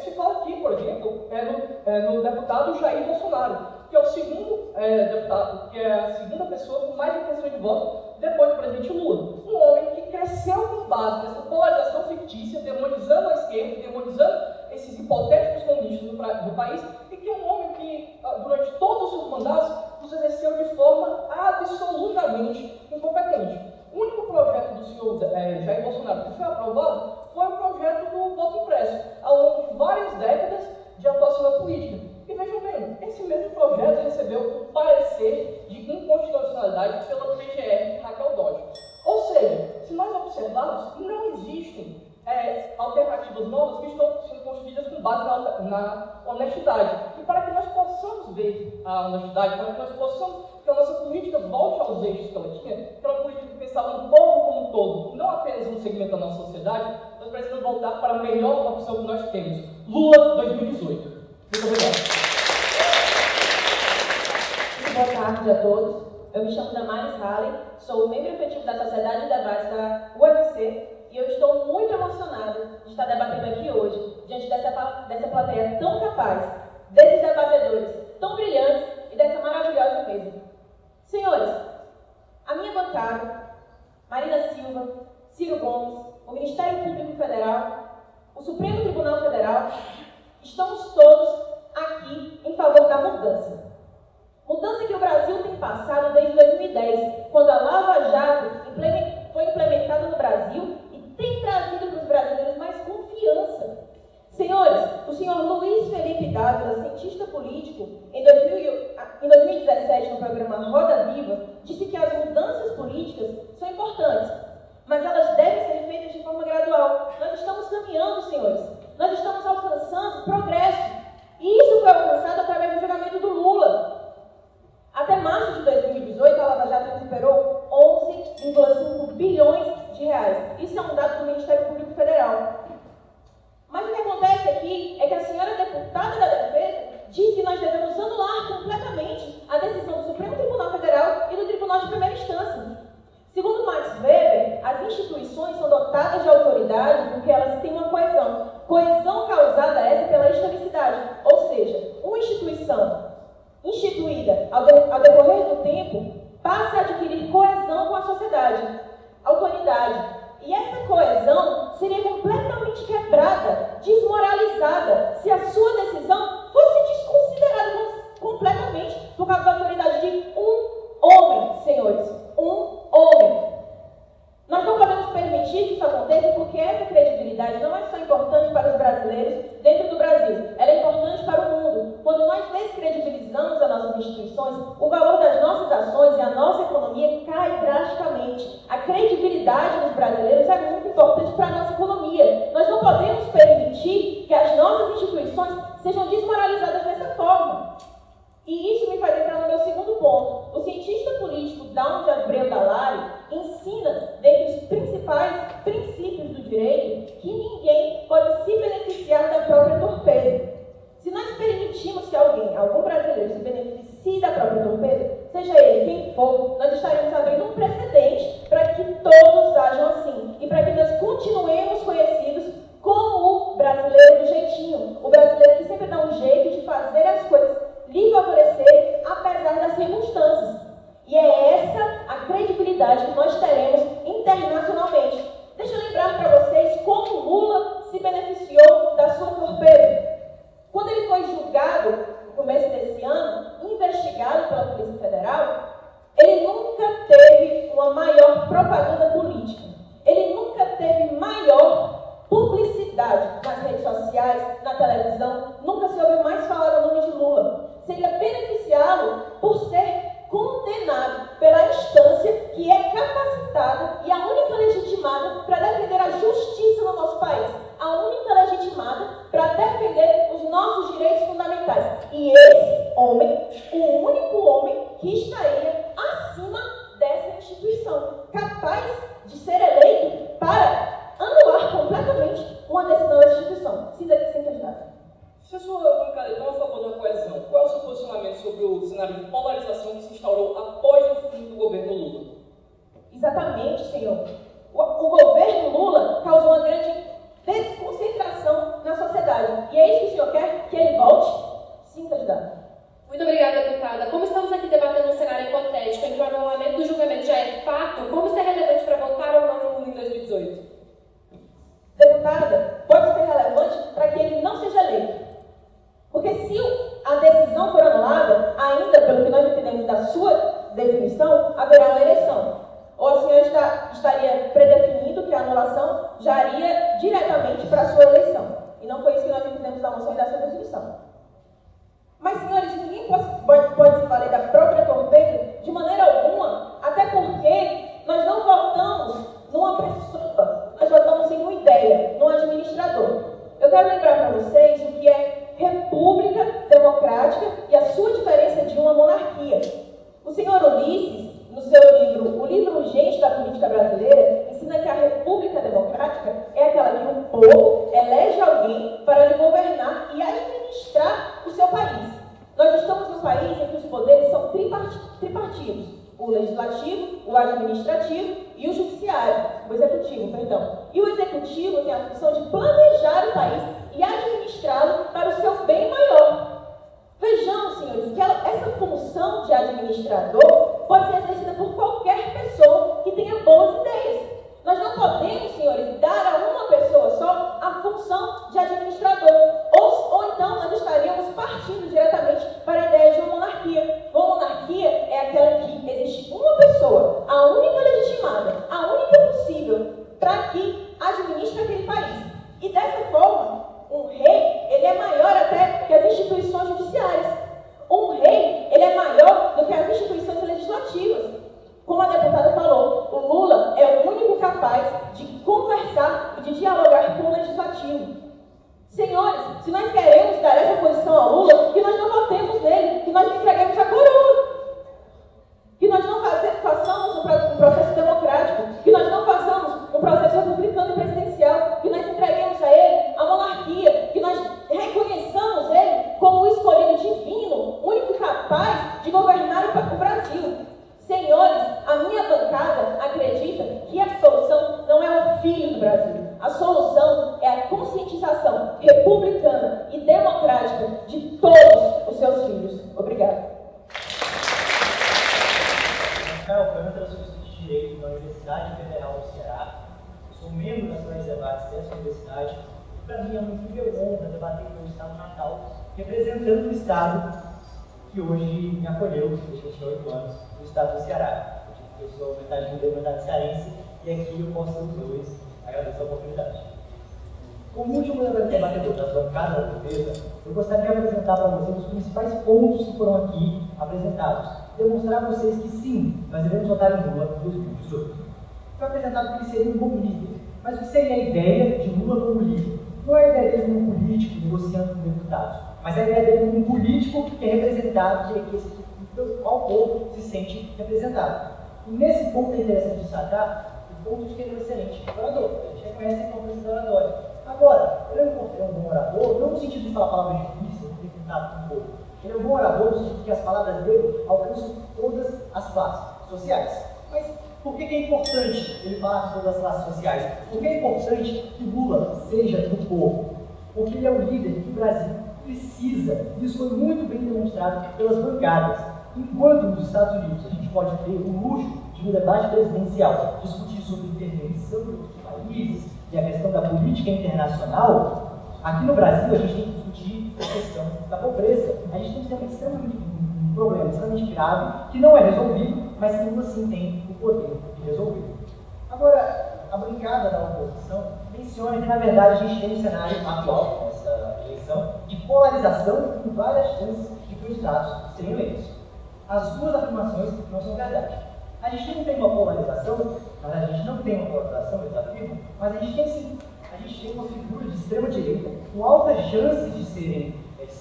Se fala aqui, por exemplo, no deputado Jair Bolsonaro, que é o segundo deputado, que é a segunda pessoa com mais intenção de voto depois do presidente Lula. Um homem que cresceu com base nessa polarização fictícia, demonizando a esquerda, demonizando esses hipotéticos comunistas do país, e que é um homem que, durante todos os seus mandatos, os exerceu de forma absolutamente incompetente. O único projeto do senhor Jair Bolsonaro que foi aprovado foi o projeto do voto impresso, ao longo de várias décadas de atuação na política. E vejam bem, esse mesmo projeto recebeu o parecer de inconstitucionalidade pela PGR Raquel Dodge. Ou seja, se nós observarmos, não existem alternativas novas que estão sendo construídas com base na honestidade. E para que nós possamos ver a honestidade, para que nós possamos que a nossa política volte aos eixos que ela tinha, que era uma política que pensava no povo como um todo, não apenas um segmento da nossa sociedade, nós precisamos voltar para a melhor opção que nós temos. Lula 2018. Muito obrigado. Boa tarde a todos. Eu me chamo Damares Halley, sou membro efetivo da Sociedade de Debates da UFC e eu estou muito emocionada de estar debatendo aqui hoje, diante dessa plateia tão capaz, desses debatedores tão brilhantes e dessa maravilhosa mesa. Senhores, a minha bancada, Marina Silva, Ciro Gomes, o Ministério Público Federal, o Supremo Tribunal Federal, estamos todos aqui em favor da mudança. Mudança que o Brasil tem passado desde 2010, quando a Lava Jato foi implementada no Brasil e tem trazido para os brasileiros mais confiança. Senhores, o senhor Luiz Felipe Dávila, cientista político, em 2017, no programa Roda Viva, disse que as mudanças políticas são importantes, mas elas devem ser feitas de forma gradual. Nós estamos caminhando, senhores. Nós estamos alcançando progresso. E isso foi alcançado através do julgamento do Lula. Até março de 2018, a Lava Jato recuperou 11,5 bilhões de reais. Isso é um dado do Ministério Público Federal. Mas o que acontece aqui é que a senhora deputada da Defesa diz que nós devemos anular completamente a decisão do Supremo Tribunal Federal e do Tribunal de Primeira Instância. Segundo Max Weber, as instituições são dotadas de autoridade porque elas têm uma coesão. Coesão causada essa pela historicidade. Ou seja, uma instituição instituída ao decorrer do tempo passa a adquirir coesão com a sociedade, autoridade. E essa coesão seria completamente quebrada, desmoralizada, se a sua decisão fosse desconsiderada completamente por causa da autoridade de um homem, senhores. Um homem. Nós não podemos permitir que isso aconteça porque essa credibilidade não é só importante para os brasileiros dentro do Brasil, ela é importante para o mundo. Quando nós descredibilizamos as nossas instituições, o valor das nossas ações e a nossa economia cai drasticamente. A credibilidade dos brasileiros é muito importante para a nossa economia. Nós não podemos permitir que as nossas instituições sejam desmoralizadas dessa forma. E isso me faz entrar no meu segundo ponto. O cientista político Dawn de Abreu Dallari ensina, dentre os principais princípios do direito, que ninguém pode se beneficiar da própria torpeza. Se nós permitimos que algum brasileiro se beneficie da própria torpeza, seja ele quem for, nós estaremos abrindo um precedente para que todos ajam assim e para que nós continuemos conhecidos como o brasileiro do jeitinho, o brasileiro que sempre dá um jeito de fazer as coisas lhe favorecer, apesar das circunstâncias. E é essa a credibilidade que nós teremos internacionalmente. Deixa eu lembrar para vocês como Lula se beneficiou da sua torpeza. Quando ele foi julgado, no começo desse ano, propaganda política. Ele nunca teve maior publicidade nas redes sociais, na televisão, nunca se ouviu mais falar o nome de Lula. Seria beneficiá-lo por ser condenado pela instância que é capacitada e a única legitimada para defender a justiça no nosso país. A única legitimada para defender os nossos direitos fundamentais. E esse homem, o único homem que estaria acima dessa instituição, capaz de ser eleito para anular completamente uma decisão dessa instituição. Sim, candidato. Se a sua bancada é tão a favor da coesão, qual é o seu posicionamento sobre o cenário de polarização que se instaurou após o fim do governo Lula? Exatamente, senhor. O governo Lula causou uma grande desconcentração na sociedade. E é isso que o senhor quer? Que ele volte? Sim, candidato. Muito obrigada, deputada. Como estamos aqui debatendo um cenário hipotético em que o anulamento do julgamento já é fato, como isso é relevante para votar ou não no Lula em 2018? Deputada, pode ser relevante para que ele não seja eleito. Porque se a decisão for anulada, ainda pelo que nós entendemos da sua definição, haverá uma eleição. Ou a senhora estaria predefinindo que a anulação já iria diretamente para a sua eleição. E não foi isso que nós entendemos da moção e da sua definição. Mas, senhores, ninguém pode se valer da própria torpeza de maneira alguma, até porque nós não votamos numa pessoa, nós votamos em uma ideia, num administrador. Eu quero lembrar para vocês o que é república democrática e a sua diferença de uma monarquia. O senhor Ulisses, no seu livro, O Livro Urgente da Política Brasileira, ensina que a república democrática é aquela que o povo elege alguém para lhe governar e administrar o seu país. Nós estamos num país em que os poderes são tripartidos. O legislativo, o administrativo e o judiciário, o executivo, perdão. E o executivo tem a função de planejar o país e administrá-lo para o seu bem maior. Vejamos, senhores, que essa função de administrador pode ser exercida por qualquer pessoa que tenha boas ideias. Nós não podemos, senhores, dar a uma pessoa só a função de administrador. Ou então nós estaríamos partindo diretamente para a ideia de uma monarquia. Uma monarquia é aquela que existe uma pessoa, a única legitimada, a única possível, para que administre aquele país. E dessa forma, um rei, ele é maior até que as instituições judiciárias. Um rei, ele é maior do que as instituições legislativas. Como a deputada falou, o Lula é o único capaz de conversar e de dialogar com o legislativo. Senhores, se nós queremos dar essa posição ao Lula, que nós não votemos nele, que nós entreguemos a coroa. Que nós não façamos um processo democrático, que nós não façamos um processo republicano e presidencial, que nós entreguemos a ele a monarquia, que nós reconheçamos ele como o escolhido divino, único capaz de governar o Brasil. Senhores, a minha bancada acredita que a solução não é o filho do Brasil. A solução é a conscientização republicana e democrática de todos os seus filhos. Obrigada. Rafael Alcântara, sou estudante de Direito da Universidade Federal do Ceará. Sou membro da Sala de Debates dessa universidade. Para mim é uma incrível honra debater com o Estado natal, representando o Estado que hoje me acolheu, desde 28 anos, no Estado do Ceará. Eu sou metade mineiro, metade cearense, e aqui eu posso ser os dois. Agradeço a oportunidade. Como último debatedor das bancadas da defesa, eu gostaria de apresentar para vocês os principais pontos que foram aqui apresentados. Demonstrar a vocês que sim, nós devemos votar em Lula em 2018. Foi apresentado que ele seria um bom líder, mas o que seria a ideia de Lula como líder? Não é a ideia dele como um político negociando com deputados, mas a ideia dele como um político que é representado, pelo qual o povo se sente representado. E nesse ponto é interessante destacar o ponto de que ele é um excelente orador. A gente reconhece a importância do oratório. Agora, ele é um bom orador, não no sentido de falar palavras difíceis, de ter contato com o povo. Ele é um bom orador no sentido de que as palavras dele alcançam todas as classes sociais. Mas por que é importante ele falar com todas as classes sociais? Por que é importante que Lula seja do povo? Porque ele é o líder que o Brasil precisa. Isso foi muito bem demonstrado pelas bancadas. Enquanto nos Estados Unidos a gente pode ter o luxo de, no debate presidencial, discutir sobre intervenção de outros países e a questão da política internacional, aqui no Brasil a gente tem que discutir a questão da pobreza. A gente tem um problema extremamente grave, que não é resolvido, mas que ainda assim tem o poder de resolver. a bancada da oposição menciona que, na verdade, a gente tem um cenário atual, nessa eleição, de polarização com várias chances de candidatos serem eleitos. As duas afirmações não são verdade. A gente não tem uma polarização, mas a gente não tem uma polarização, eles afirmam, mas a gente tem sim. A gente tem uma figura de extrema-direita com altas chances de ser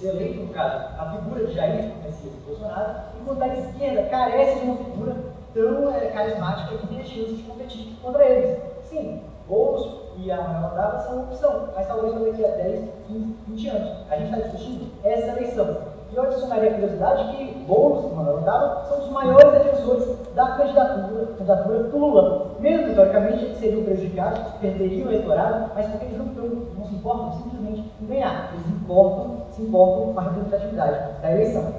eleito, no caso, a figura de Jair Messias Bolsonaro, enquanto a esquerda carece de uma figura tão carismática que tenha chance de competir contra eles. Sim, Boulos e a Manuela Dávila são uma opção, mas talvez daqui a 10, 15, 20 anos. A gente está discutindo essa eleição. E eu adicionaria a curiosidade que Boulos e Manuela Dávila são os maiores defensores da candidatura do Lula. Mesmo, teoricamente, eles seriam prejudicados, perderiam o eleitorado, mas porque eles não se importam simplesmente em ganhar. Eles se importam com a representatividade da eleição.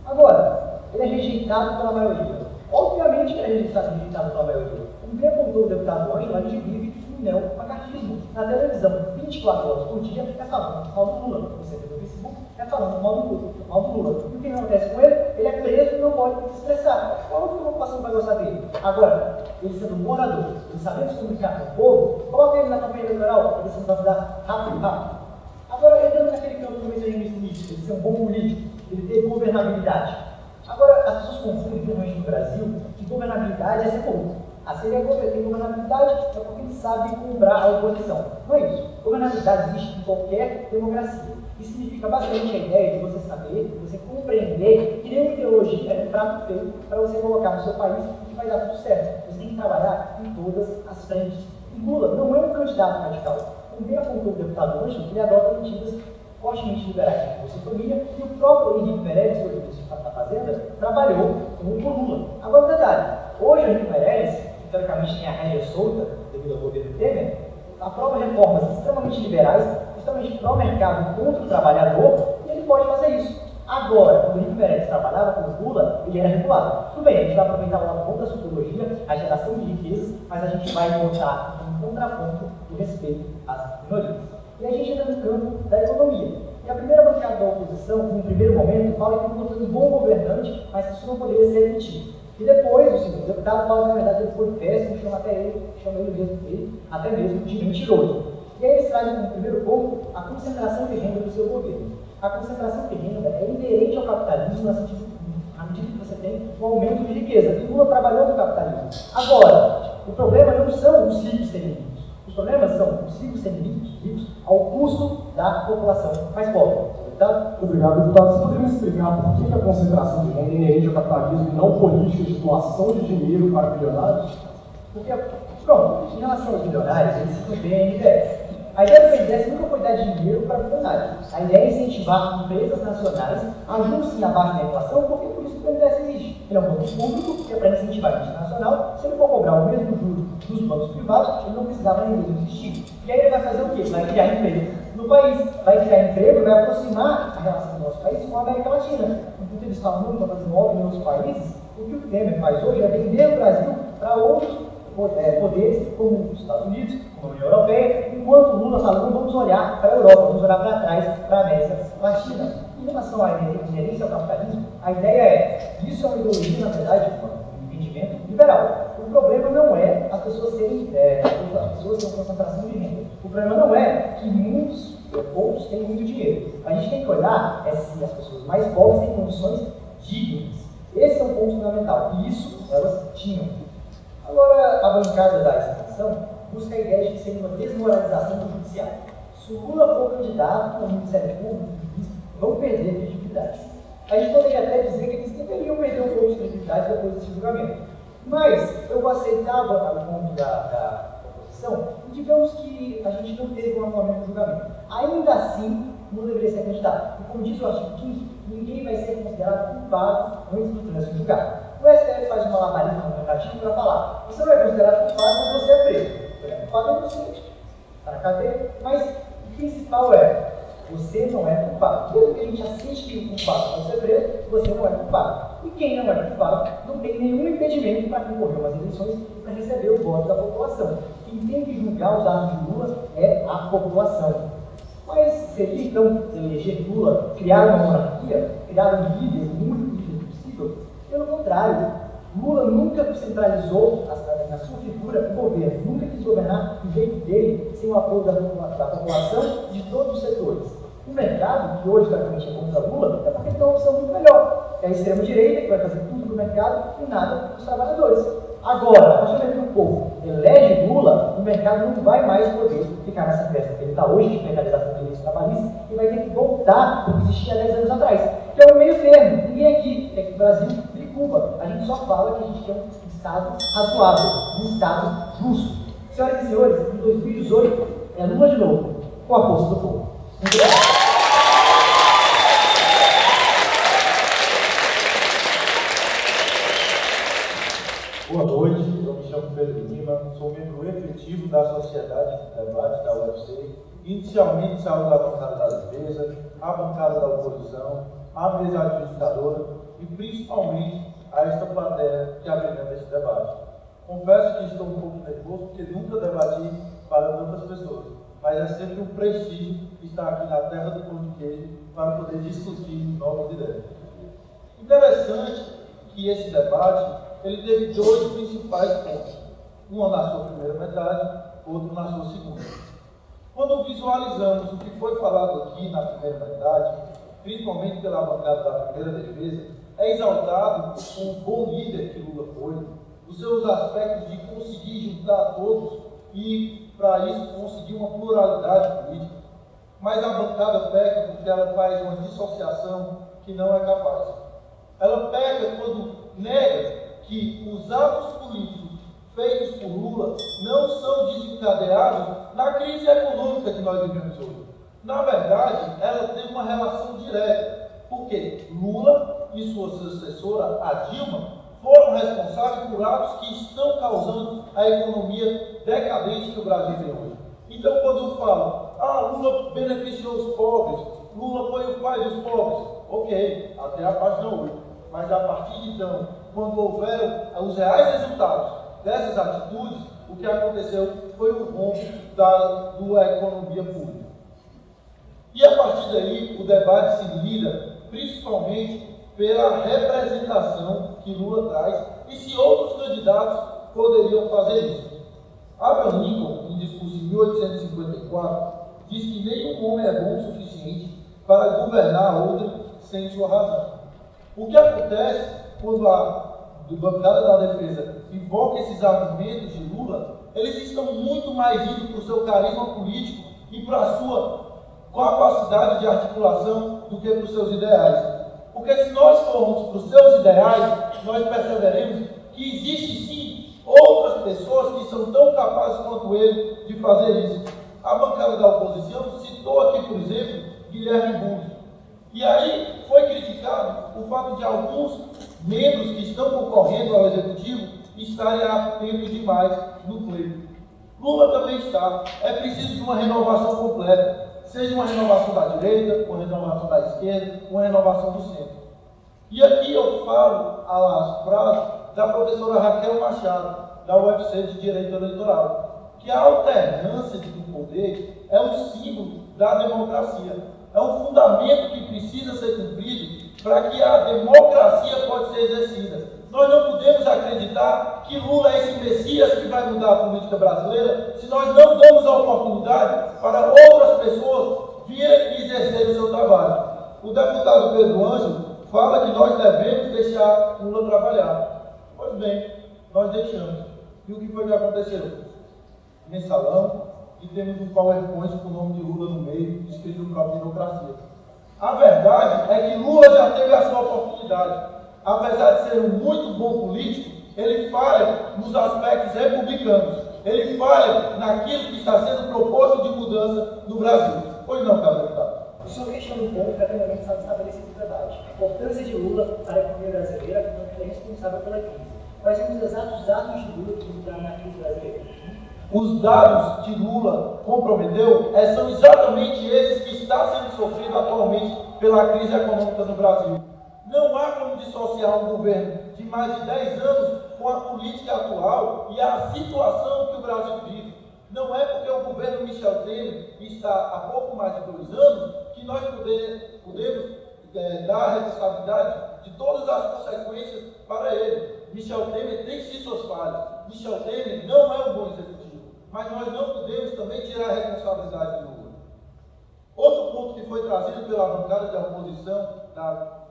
Agora, ele é rejeitado pela maioria. Obviamente ele é rejeitado pela maioria. Como bem apontou o deputado Ângelo, a gente vive um neomacartismo. Na televisão, 24 horas por dia, é falando mal do Lula. Você vê no Facebook, é falando mal do Lula. E o que acontece com ele? Ele é preso e não pode se estressar. Qual outra população vai gostar dele? Agora, ele sendo um morador, ele sabendo se comunicar com o povo, coloca ele na campanha eleitoral, ele se candidatar rápido. Agora, entrando naquele campo do ex-ministro, ele ser um bom político, ele ter governabilidade. Agora, as pessoas confundem, principalmente no Brasil, que governabilidade é ser bom. Se ele tem governabilidade, é porque ele sabe comprar a oposição. Não é isso. Governabilidade existe em qualquer democracia. Isso significa basicamente a ideia de você saber, de você compreender que nenhuma ideologia é um prato feito para você colocar no seu país e vai dar tudo certo. Você tem que trabalhar em todas as frentes. E Lula não é um candidato radical. Como bem apontou o deputado Ângelo, ele adota medidas fortemente liberais de Bolsa Família, e o próprio Henrique Meirelles, que é o ministro da Fazenda, trabalhou com o Lula. Agora, detalhe, hoje o Henrique Meirelles, que teoricamente tem a rédea solta devido ao governo Temer, aprova reformas extremamente liberais, extremamente pró-mercado contra o trabalhador, e ele pode fazer isso. Agora, quando o Henrique Meirelles trabalhava com o Lula, ele era regulado. Tudo bem, a gente vai aproveitar o lado bom da sociologia, a geração de riquezas, mas a gente vai botar um contraponto do respeito às minorias. E a gente entra no campo da economia. E a primeira bancada da oposição, no primeiro momento, fala que ele é um bom governante, mas que isso não poderia ser admitido. E depois, o segundo deputado fala que, na verdade, ele foi péssimo, chama ele até mesmo de mentiroso. E aí eles trazem como primeiro ponto a concentração de renda do seu governo. A concentração de renda é inerente ao capitalismo na medida que você tem um aumento de riqueza. E Lula trabalhou no capitalismo. Agora, o problema não são os ricos serem ricos. Os problemas são os ricos serem ricos ao custo da população mais pobre. Tá? Obrigado, deputado. Você poderia me explicar por que a concentração de renda é inerente ao capitalismo e não política de doação de dinheiro para bilionários? Porque, pronto, em relação aos bilionários, eles citam bem a NDES. A ideia do BNDES nunca foi dar dinheiro para bilionários. A ideia é incentivar empresas nacionais a ajustem abaixo da inflação, porque por isso que o BNDES existe. Ele é um banco público, que é para incentivar a indústria nacional. Se ele for cobrar o mesmo juro dos bancos privados, ele não precisava nem mesmo existir. E aí ele vai fazer o quê? Vai criar emprego no país, vai criar emprego, vai aproximar a relação do nosso país com a América Latina. Enquanto eles falam muito para fazer obra em outros países, o que o Temer faz hoje é vender o Brasil para outros poderes, como os Estados Unidos, como a União Europeia, enquanto o Lula fala, não vamos olhar para a Europa, vamos olhar para trás, para a América Latina. Em relação à inerência ao capitalismo, a ideia é, isso é uma ideologia, na verdade, um entendimento liberal. O problema não é as pessoas terem concentração de renda. O problema não é que muitos, poucos, têm muito dinheiro. A gente tem que olhar se as pessoas mais pobres têm condições dignas. Esse é um ponto fundamental. E isso elas tinham. Agora, a bancada da extensão busca a ideia de que seria uma desmoralização do judiciário. Se o Lula for candidato ao Ministério Público, vão perder a credibilidade. A gente poderia até dizer que eles deveriam perder um pouco de credibilidade depois desse julgamento. Mas eu aceitava o ponto da oposição e digamos que a gente não teve um anulamento do julgamento. Ainda assim, não deveria ser candidato. E como diz o artigo 15, ninguém vai ser considerado culpado antes do trânsito julgado. O STF faz um malabarismo argumentativo para falar: você não é considerado culpado, mas você é preso. Você é culpado é inocente, está na cadeia. Mas o principal é: você não é culpado. Mesmo que a gente aceite que o culpado pode ser preso, você não é culpado. E quem não é culpado não tem nenhum impedimento para concorrer a umas eleições e para receber o voto da população. Quem tem que julgar os atos de Lula é a população. Mas seria então eleger Lula, criar uma monarquia, criar um líder, o único líder possível? Pelo contrário, Lula nunca centralizou as na sua figura, o governo nunca quis governar do jeito dele, sem o apoio da população e de todos os setores. O mercado, que hoje praticamente é contra Lula, é porque tem uma opção muito melhor. É a extrema-direita, que vai fazer tudo no mercado e nada para os trabalhadores. Agora, a partir do momento que o povo elege Lula, o mercado não vai mais poder ficar nessa festa que ele está hoje, de precarização de direitos trabalhistas, e vai ter que voltar para o que existia há 10 anos atrás, que é o meio termo. Ninguém aqui é que o Brasil e Cuba. A gente só fala que a gente quer um Estado razoável, um Estado justo. Senhoras e senhores, em 2018, é Lula de novo, com a força do povo. Muito obrigado. Boa noite, eu me chamo Pedro Lima, sou membro efetivo da Sociedade de Debate da UFC. Inicialmente saúdo a bancada da defesa, a bancada da oposição, a mesa administradora e principalmente a esta plateia que apresenta este debate. Confesso que estou um pouco nervoso porque nunca debati para tantas pessoas, mas é sempre um prestígio estar aqui na terra do pão de queijo para poder discutir novas ideias. Interessante que esse debate ele teve dois principais pontos, um na sua primeira metade, outro na sua segunda. Quando visualizamos o que foi falado aqui na primeira metade, principalmente pela bancada da primeira defesa, é exaltado o bom líder que Lula foi, os seus aspectos de conseguir juntar todos e, para isso, conseguir uma pluralidade política. Mas a bancada peca porque ela faz uma dissociação que não é capaz. Ela peca quando nega que os atos políticos feitos por Lula não são desencadeados na crise econômica que nós vivemos hoje. Na verdade, ela tem uma relação direta, porque Lula e sua sucessora, a Dilma, foram responsáveis por atos que estão causando a economia decadente que o Brasil tem hoje. Então, quando eu falo, Lula beneficiou os pobres, Lula foi o pai dos pobres, ok, até a página 8. Mas a partir de então, quando houveram os reais resultados dessas atitudes, o que aconteceu foi o rombo da economia pública. E a partir daí, o debate se lida principalmente pela representação que Lula traz e se outros candidatos poderiam fazer isso. Abraham Lincoln, em discurso em 1854, diz que nenhum homem é bom o suficiente para governar outro sem sua razão. O que acontece quando a bancada da defesa invoca esses argumentos de Lula, eles estão muito mais indo para o seu carisma político e para a sua capacidade de articulação do que para os seus ideais. Porque se nós formos para os seus ideais, nós perceberemos que existe sim outras pessoas que são tão capazes quanto ele de fazer isso. A bancada da oposição citou aqui, por exemplo, Guilherme Boulos. E aí foi criticado o fato de alguns membros que estão concorrendo ao executivo estarem atentos demais no pleito. Lula também está. É preciso de uma renovação completa, seja uma renovação da direita, uma renovação da esquerda, uma renovação do centro. E aqui eu falo as frases da professora Raquel Machado, da UFC de Direito Eleitoral, que a alternância do poder é um símbolo da democracia. É um fundamento que precisa ser cumprido para que a democracia possa ser exercida. Nós não podemos acreditar que Lula é esse Messias que vai mudar a política brasileira se nós não damos a oportunidade para outras pessoas virem e exercerem o seu trabalho. O deputado Pedro Ângelo fala que nós devemos deixar Lula trabalhar. Pois bem, nós deixamos. E o que foi que aconteceu? Mensalão, e temos um PowerPoint com o nome de Lula no meio, escrito no próprio Democracia. A verdade é que Lula já teve a sua oportunidade. Apesar de ser um muito bom político, ele falha nos aspectos republicanos. Ele falha naquilo que está sendo proposto de mudança no Brasil. Pois não, caro deputado? O senhor questiona um ponto que até o momento está estabelecido no debate. A importância de Lula para a economia brasileira como responsável pela crise. Quais são os exatos atos de Lula que entraram na crise brasileira? Os dados que Lula comprometeu são exatamente esses que está sendo sofrido atualmente pela crise econômica no Brasil. Não há como dissociar um governo de mais de 10 anos com a política atual e a situação que o Brasil vive. Não é porque o governo Michel Temer está há pouco mais de 2 anos que nós podemos dar a responsabilidade de todas as consequências para ele. Michel Temer tem sim suas falhas. Michel Temer não é um bom executivo, mas nós não podemos também tirar a responsabilidade de Lula. Outro ponto que foi trazido pela bancada de oposição,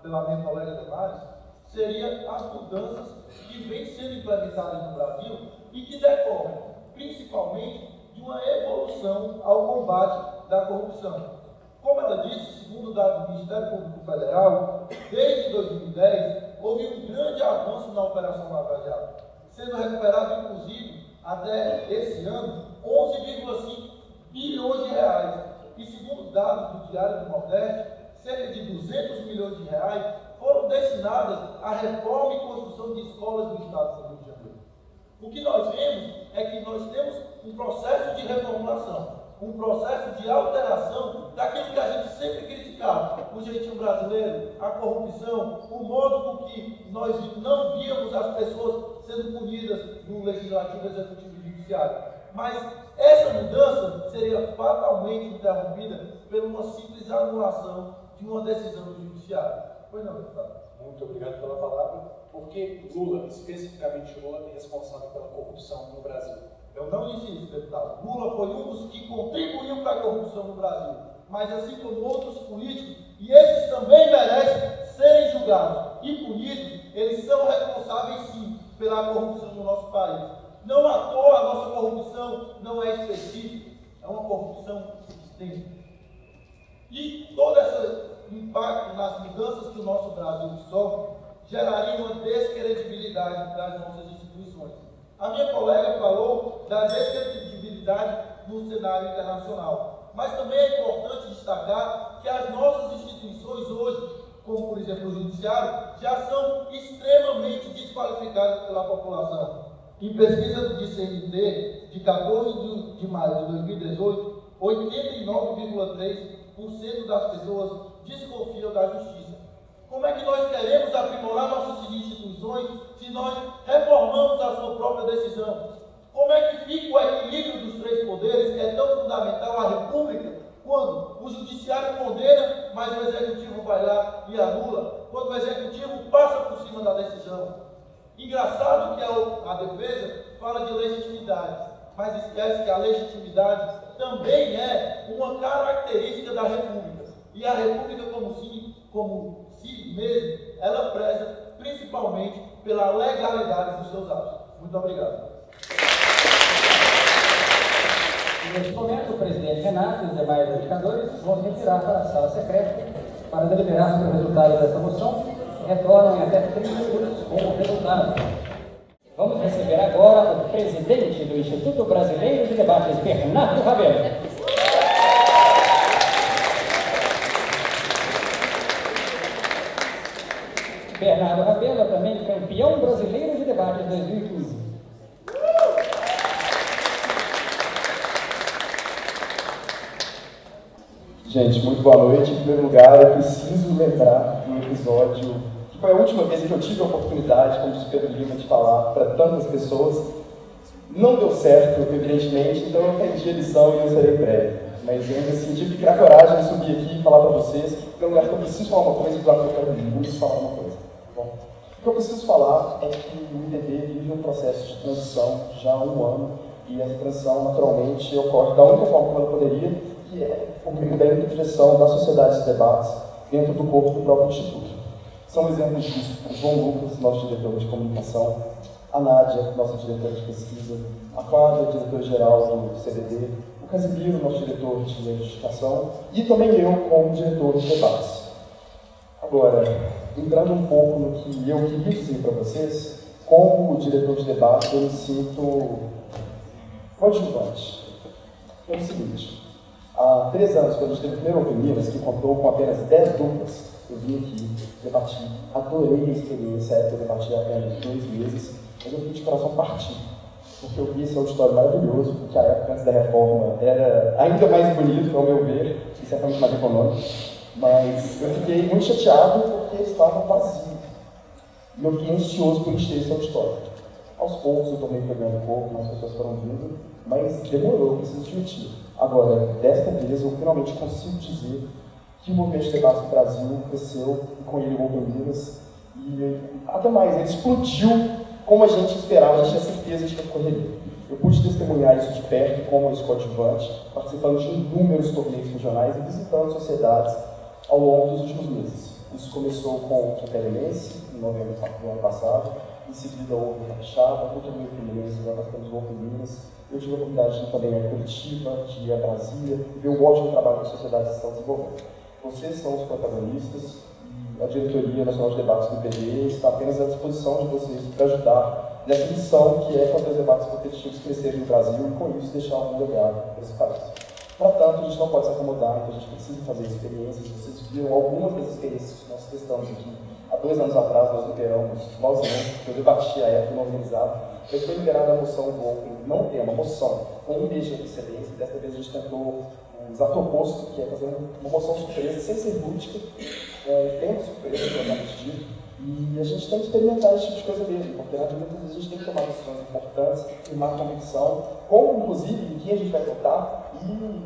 pela minha colega Damares, seria as mudanças que vêm sendo implementadas no Brasil e que decorrem, principalmente, de uma evolução ao combate da corrupção. Como ela disse, segundo dados do Ministério Público Federal, desde 2010, houve um grande avanço na Operação Lava Jato, sendo recuperado, inclusive, até esse ano, 11,5 bilhões de reais. E segundo dados do Diário do Nordeste, cerca de 200 milhões de reais foram destinados à reforma e construção de escolas no estado do Rio de Janeiro. O que nós vemos é que nós temos um processo de reformulação, um processo de alteração daquilo que a gente sempre criticava, o jeitinho brasileiro, a corrupção, o modo com que nós não víamos as pessoas sendo punidas no Legislativo, Executivo e Judiciário. Mas essa mudança seria fatalmente interrompida por uma simples anulação de uma decisão do Judiciário. Pois não, deputado? Muito obrigado pela palavra. Por que Lula, especificamente Lula, é responsável pela corrupção no Brasil? Eu não disse isso, deputado. Lula foi um dos que contribuiu para a corrupção no Brasil. Mas assim como outros políticos, e esses também merecem serem julgados e punidos, eles são responsáveis sim pela corrupção no nosso país. Não à toa a nossa corrupção não é específica, é uma corrupção sistêmica. E todo esse impacto nas mudanças que o nosso Brasil sofre geraria uma descredibilidade das nossas instituições. A minha colega falou da descredibilidade no cenário internacional, mas também é importante destacar que as nossas instituições hoje, como por exemplo o Judiciário, já são extremamente desqualificadas pela população. Em pesquisa do CNT, de 14 de maio de 2018, 89,3% das pessoas desconfiam da justiça. Como é que nós queremos aprimorar nossas instituições se nós reformamos a sua própria decisão? Como é que fica o equilíbrio dos três poderes, que é tão fundamental à República, quando o Judiciário condena, mas o Executivo vai lá e anula, quando o Executivo passa por cima da decisão? Engraçado que a defesa fala de legitimidade, mas esquece que a legitimidade também é uma característica da República. E a República, como si mesmo, ela preza principalmente pela legalidade dos seus atos. Muito obrigado. Neste momento, o presidente Renato e os demais indicadores vão se retirar para a sala secreta para deliberar sobre o resultado desta moção e retornam em até 30 minutos com o resultado. Vamos receber agora o presidente do Instituto Brasileiro de Debates, Bernardo Rabelo. Bernardo Rabelo é também campeão brasileiro de debates 2015. Gente, muito boa noite. Em primeiro lugar, eu preciso lembrar um episódio que foi a última vez que eu tive a oportunidade, como disse Pedro Lima, de falar para tantas pessoas. Não deu certo, evidentemente, então eu aprendi a lição e eu serei breve. Mas eu ainda assim tive que criar coragem de subir aqui e falar para vocês, em primeiro lugar, que eu preciso falar uma coisa e eu quero muito falar uma coisa. Bom, o que eu preciso falar é que o IDB vive um processo de transição já há um ano e essa transição, naturalmente, ocorre da única forma como ela poderia, que é por meio da interdireção da sociedade de debates dentro do corpo do próprio Instituto. São exemplos disso o João Lucas, nosso diretor de comunicação, a Nádia, nossa diretora de pesquisa, a Flávia, diretora-geral do CDD, o Casimiro, nosso diretor de educação, e também eu, como diretor de debates. Agora, entrando um pouco no que eu queria dizer para vocês, como diretor de debate, eu me sinto coadjuvante. É o seguinte, há 3 anos, quando a gente teve o primeiro Open Minas, que contou com apenas 10 duplas, eu vim aqui, debati, adorei a experiência, eu debati apenas 2 meses, mas eu fiquei de coração partido, porque eu vi esse auditório maravilhoso, porque a época antes da reforma era ainda mais bonito, ao meu ver, e certamente mais econômico, mas eu fiquei muito chateado porque estava vazio, e eu fiquei ansioso por encher esse auditório. Aos poucos eu tomei pegando um pouco, mais pessoas foram vindo, mas demorou, preciso admitir. Agora, desta vez, eu finalmente consigo dizer que o movimento de debate no Brasil cresceu, e com ele o Open Minas, e até mais, ele explodiu como a gente esperava, a gente tinha certeza de que ocorreria. Eu pude testemunhar isso de perto como coadjuvante, participando de inúmeros torneios regionais e visitando sociedades ao longo dos últimos meses. Isso começou com o Capelense, em novembro do ano passado, em seguida houve o Capixaba, o Torneio Fluminense, agora nós temos o Open Minas. Eu tive a oportunidade de ir também a Curitiba, de ir a Brasília, e ver o ótimo trabalho que as sociedades estão desenvolvendo. Vocês são os protagonistas, e a Diretoria Nacional de Debates do IPD está apenas à disposição de vocês para ajudar nessa missão que é fazer os debates competitivos crescerem no Brasil e, com isso, deixar um legado para esse país. Para tanto, a gente não pode se acomodar, então a gente precisa fazer experiências. Vocês viram algumas das experiências que nós testamos aqui. Há 2 anos atrás, nós liberamos, nós não, eu debati a época não organizado, mas foi liberada a moção do Open, não tem uma moção, com um mês de antecedência. Desta vez a gente tentou o exato oposto, que é fazer uma moção surpresa, sem ser lúdica, tem uma surpresa, propriamente dito, e a gente tem que experimentar esse tipo de coisa mesmo, porque muitas vezes a gente tem que tomar decisões importantes, firmar convicção, como inclusive em quem a gente vai votar, e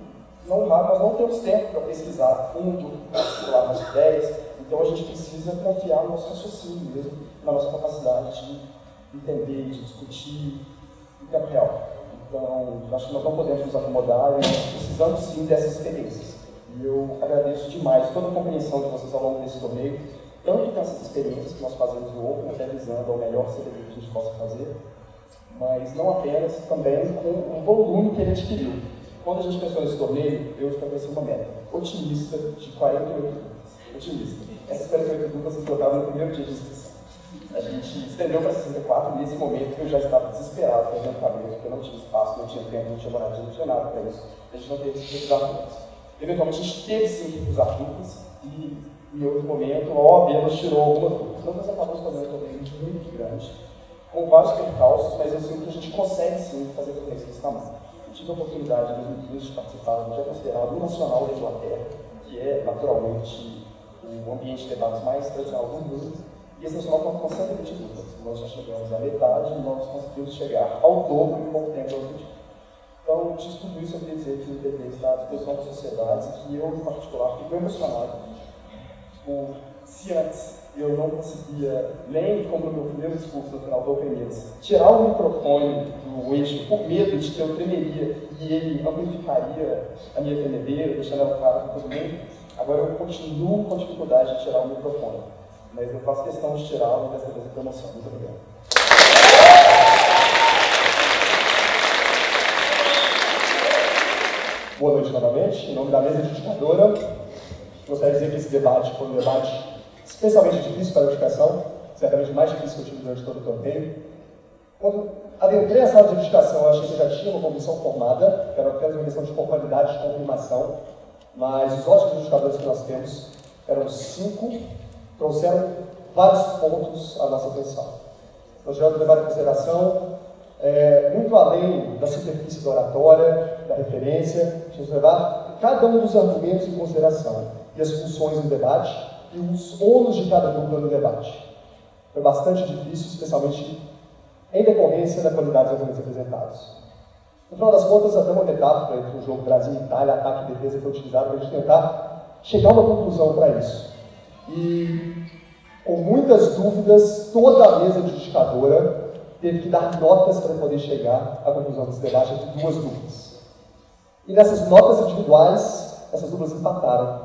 não raro nós não temos tempo para pesquisar a fundo, para articular nossas ideias, então a gente precisa confiar no nosso raciocínio mesmo, na nossa capacidade de entender, de discutir em tempo real. Então, acho que nós não podemos nos acomodar e nós precisamos sim dessas experiências. E eu agradeço demais toda a compreensão de vocês ao longo desse torneio, tanto com essas experiências que nós fazemos no Open, até visando ao melhor CDB que a gente possa fazer, mas não apenas, também com o volume que ele adquiriu. Quando a gente pensou nesse torneio, eu estabeleci uma meta otimista de 48 duplas. Otimista. Essas 48 duplas se colocaram no primeiro dia de inscrição. A gente estendeu para 64 e nesse momento eu já estava desesperado com o meu cabelo, porque eu não tinha espaço, não tinha tempo, não tinha moradia, não tinha nada para isso. A gente não teve que recusar duplas. Eventualmente a gente teve sim que recusar duplas e em outro momento a OAB nos tirou algumas duplas. Então nós acabamos fazendo um torneio muito grande, com vários percalços, mas eu sinto que a gente consegue sim fazer torneios desse tamanho. Eu tive a oportunidade em 2015 de participar do que é considerado o Nacional da Inglaterra, que é naturalmente o ambiente de debates mais tradicional do mundo. E esse nacional conta com 120 duplas. Nós já chegamos à metade e nós conseguimos chegar ao dobro em pouco tempo ao dia. Então, disso tudo isso, eu queria dizer que o IPD está à disposição das sociedades, que eu, em particular, fico emocionado. Se antes eu não conseguia, nem como no meu primeiro discurso no final do Open Minas, tirar o microfone do eixo por medo de que eu tremeria e ele amplificaria a minha tremedeira, deixando ela clara para todo mundo, agora eu continuo com dificuldade de tirar o microfone. Mas eu faço questão de tirá-lo dessa vez da promoção. Muito obrigado. Boa noite novamente. Em nome da mesa adjudicadora, gostaria de dizer que esse debate foi um debate especialmente difícil para a adjudicação, certamente o mais difícil que eu tive durante todo o torneio. Quando adentrei a sala de adjudicação, eu achei que eu já tinha uma convicção formada, que era apenas uma questão de formalidade de confirmação, mas os ótimos adjudicadores que nós temos eram 5, trouxeram vários pontos à nossa atenção. Nós tivemos um debate de consideração muito além da superfície da oratória, da referência, tínhamos que levar cada um dos argumentos em consideração e as funções do debate e os ônus de cada dupla no debate. Foi bastante difícil, especialmente em decorrência da qualidade dos argumentos apresentados. No final das contas, até uma metáfora entre o jogo Brasil e Itália, ataque e defesa, foi utilizado para a gente tentar chegar a uma conclusão para isso. E, com muitas dúvidas, toda a mesa adjudicadora teve que dar notas para poder chegar à conclusão desse debate entre 2 duplas. E nessas notas individuais, essas duplas empataram.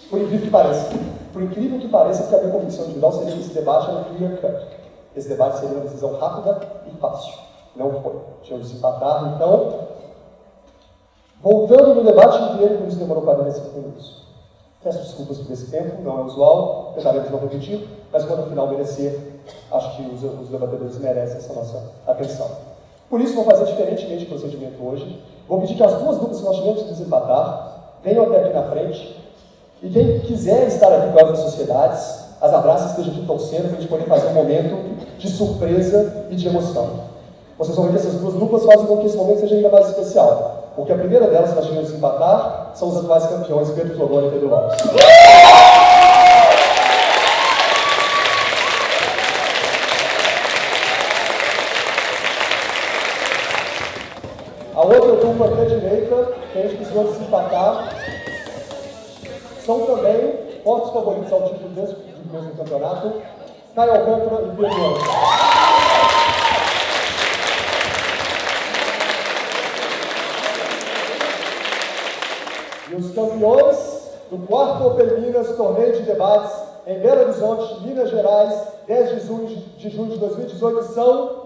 Por incrível que pareça. Por incrível que pareça, que a minha convicção individual seria que esse debate era um clear cut. Esse debate seria uma decisão rápida e fácil. Não foi. Tínhamos de se empatar, então, voltando no debate inteiro, que nos demorou 45 minutos. Peço desculpas por esse tempo, não é usual, tentaremos não repetir, mas quando afinal merecer, acho que os debatedores merecem essa nossa atenção. Por isso, vou fazer diferentemente o procedimento hoje. Vou pedir que as 2 duplas que nós tivemos que desempatar venham até aqui na frente. E quem quiser estar aqui com as sociedades, as abraços estejam aqui torcendo para a gente poder fazer um momento de surpresa e de emoção. Vocês vão ver que essas 2 duplas fazem com que esse momento seja ainda mais especial. Porque a primeira delas que nós tivemos que empatar são os atuais campeões Pedro Floroni e Pedro Lopes. A outra dupla aqui à direita, que a gente precisou desempatar, são também fortes favoritos ao título desse mesmo campeonato, Caio Alcântara e Pedro Lopes. E os campeões do 4º Open Minas Torneio de Debates em Belo Horizonte, Minas Gerais, 10 de junho de 2018 são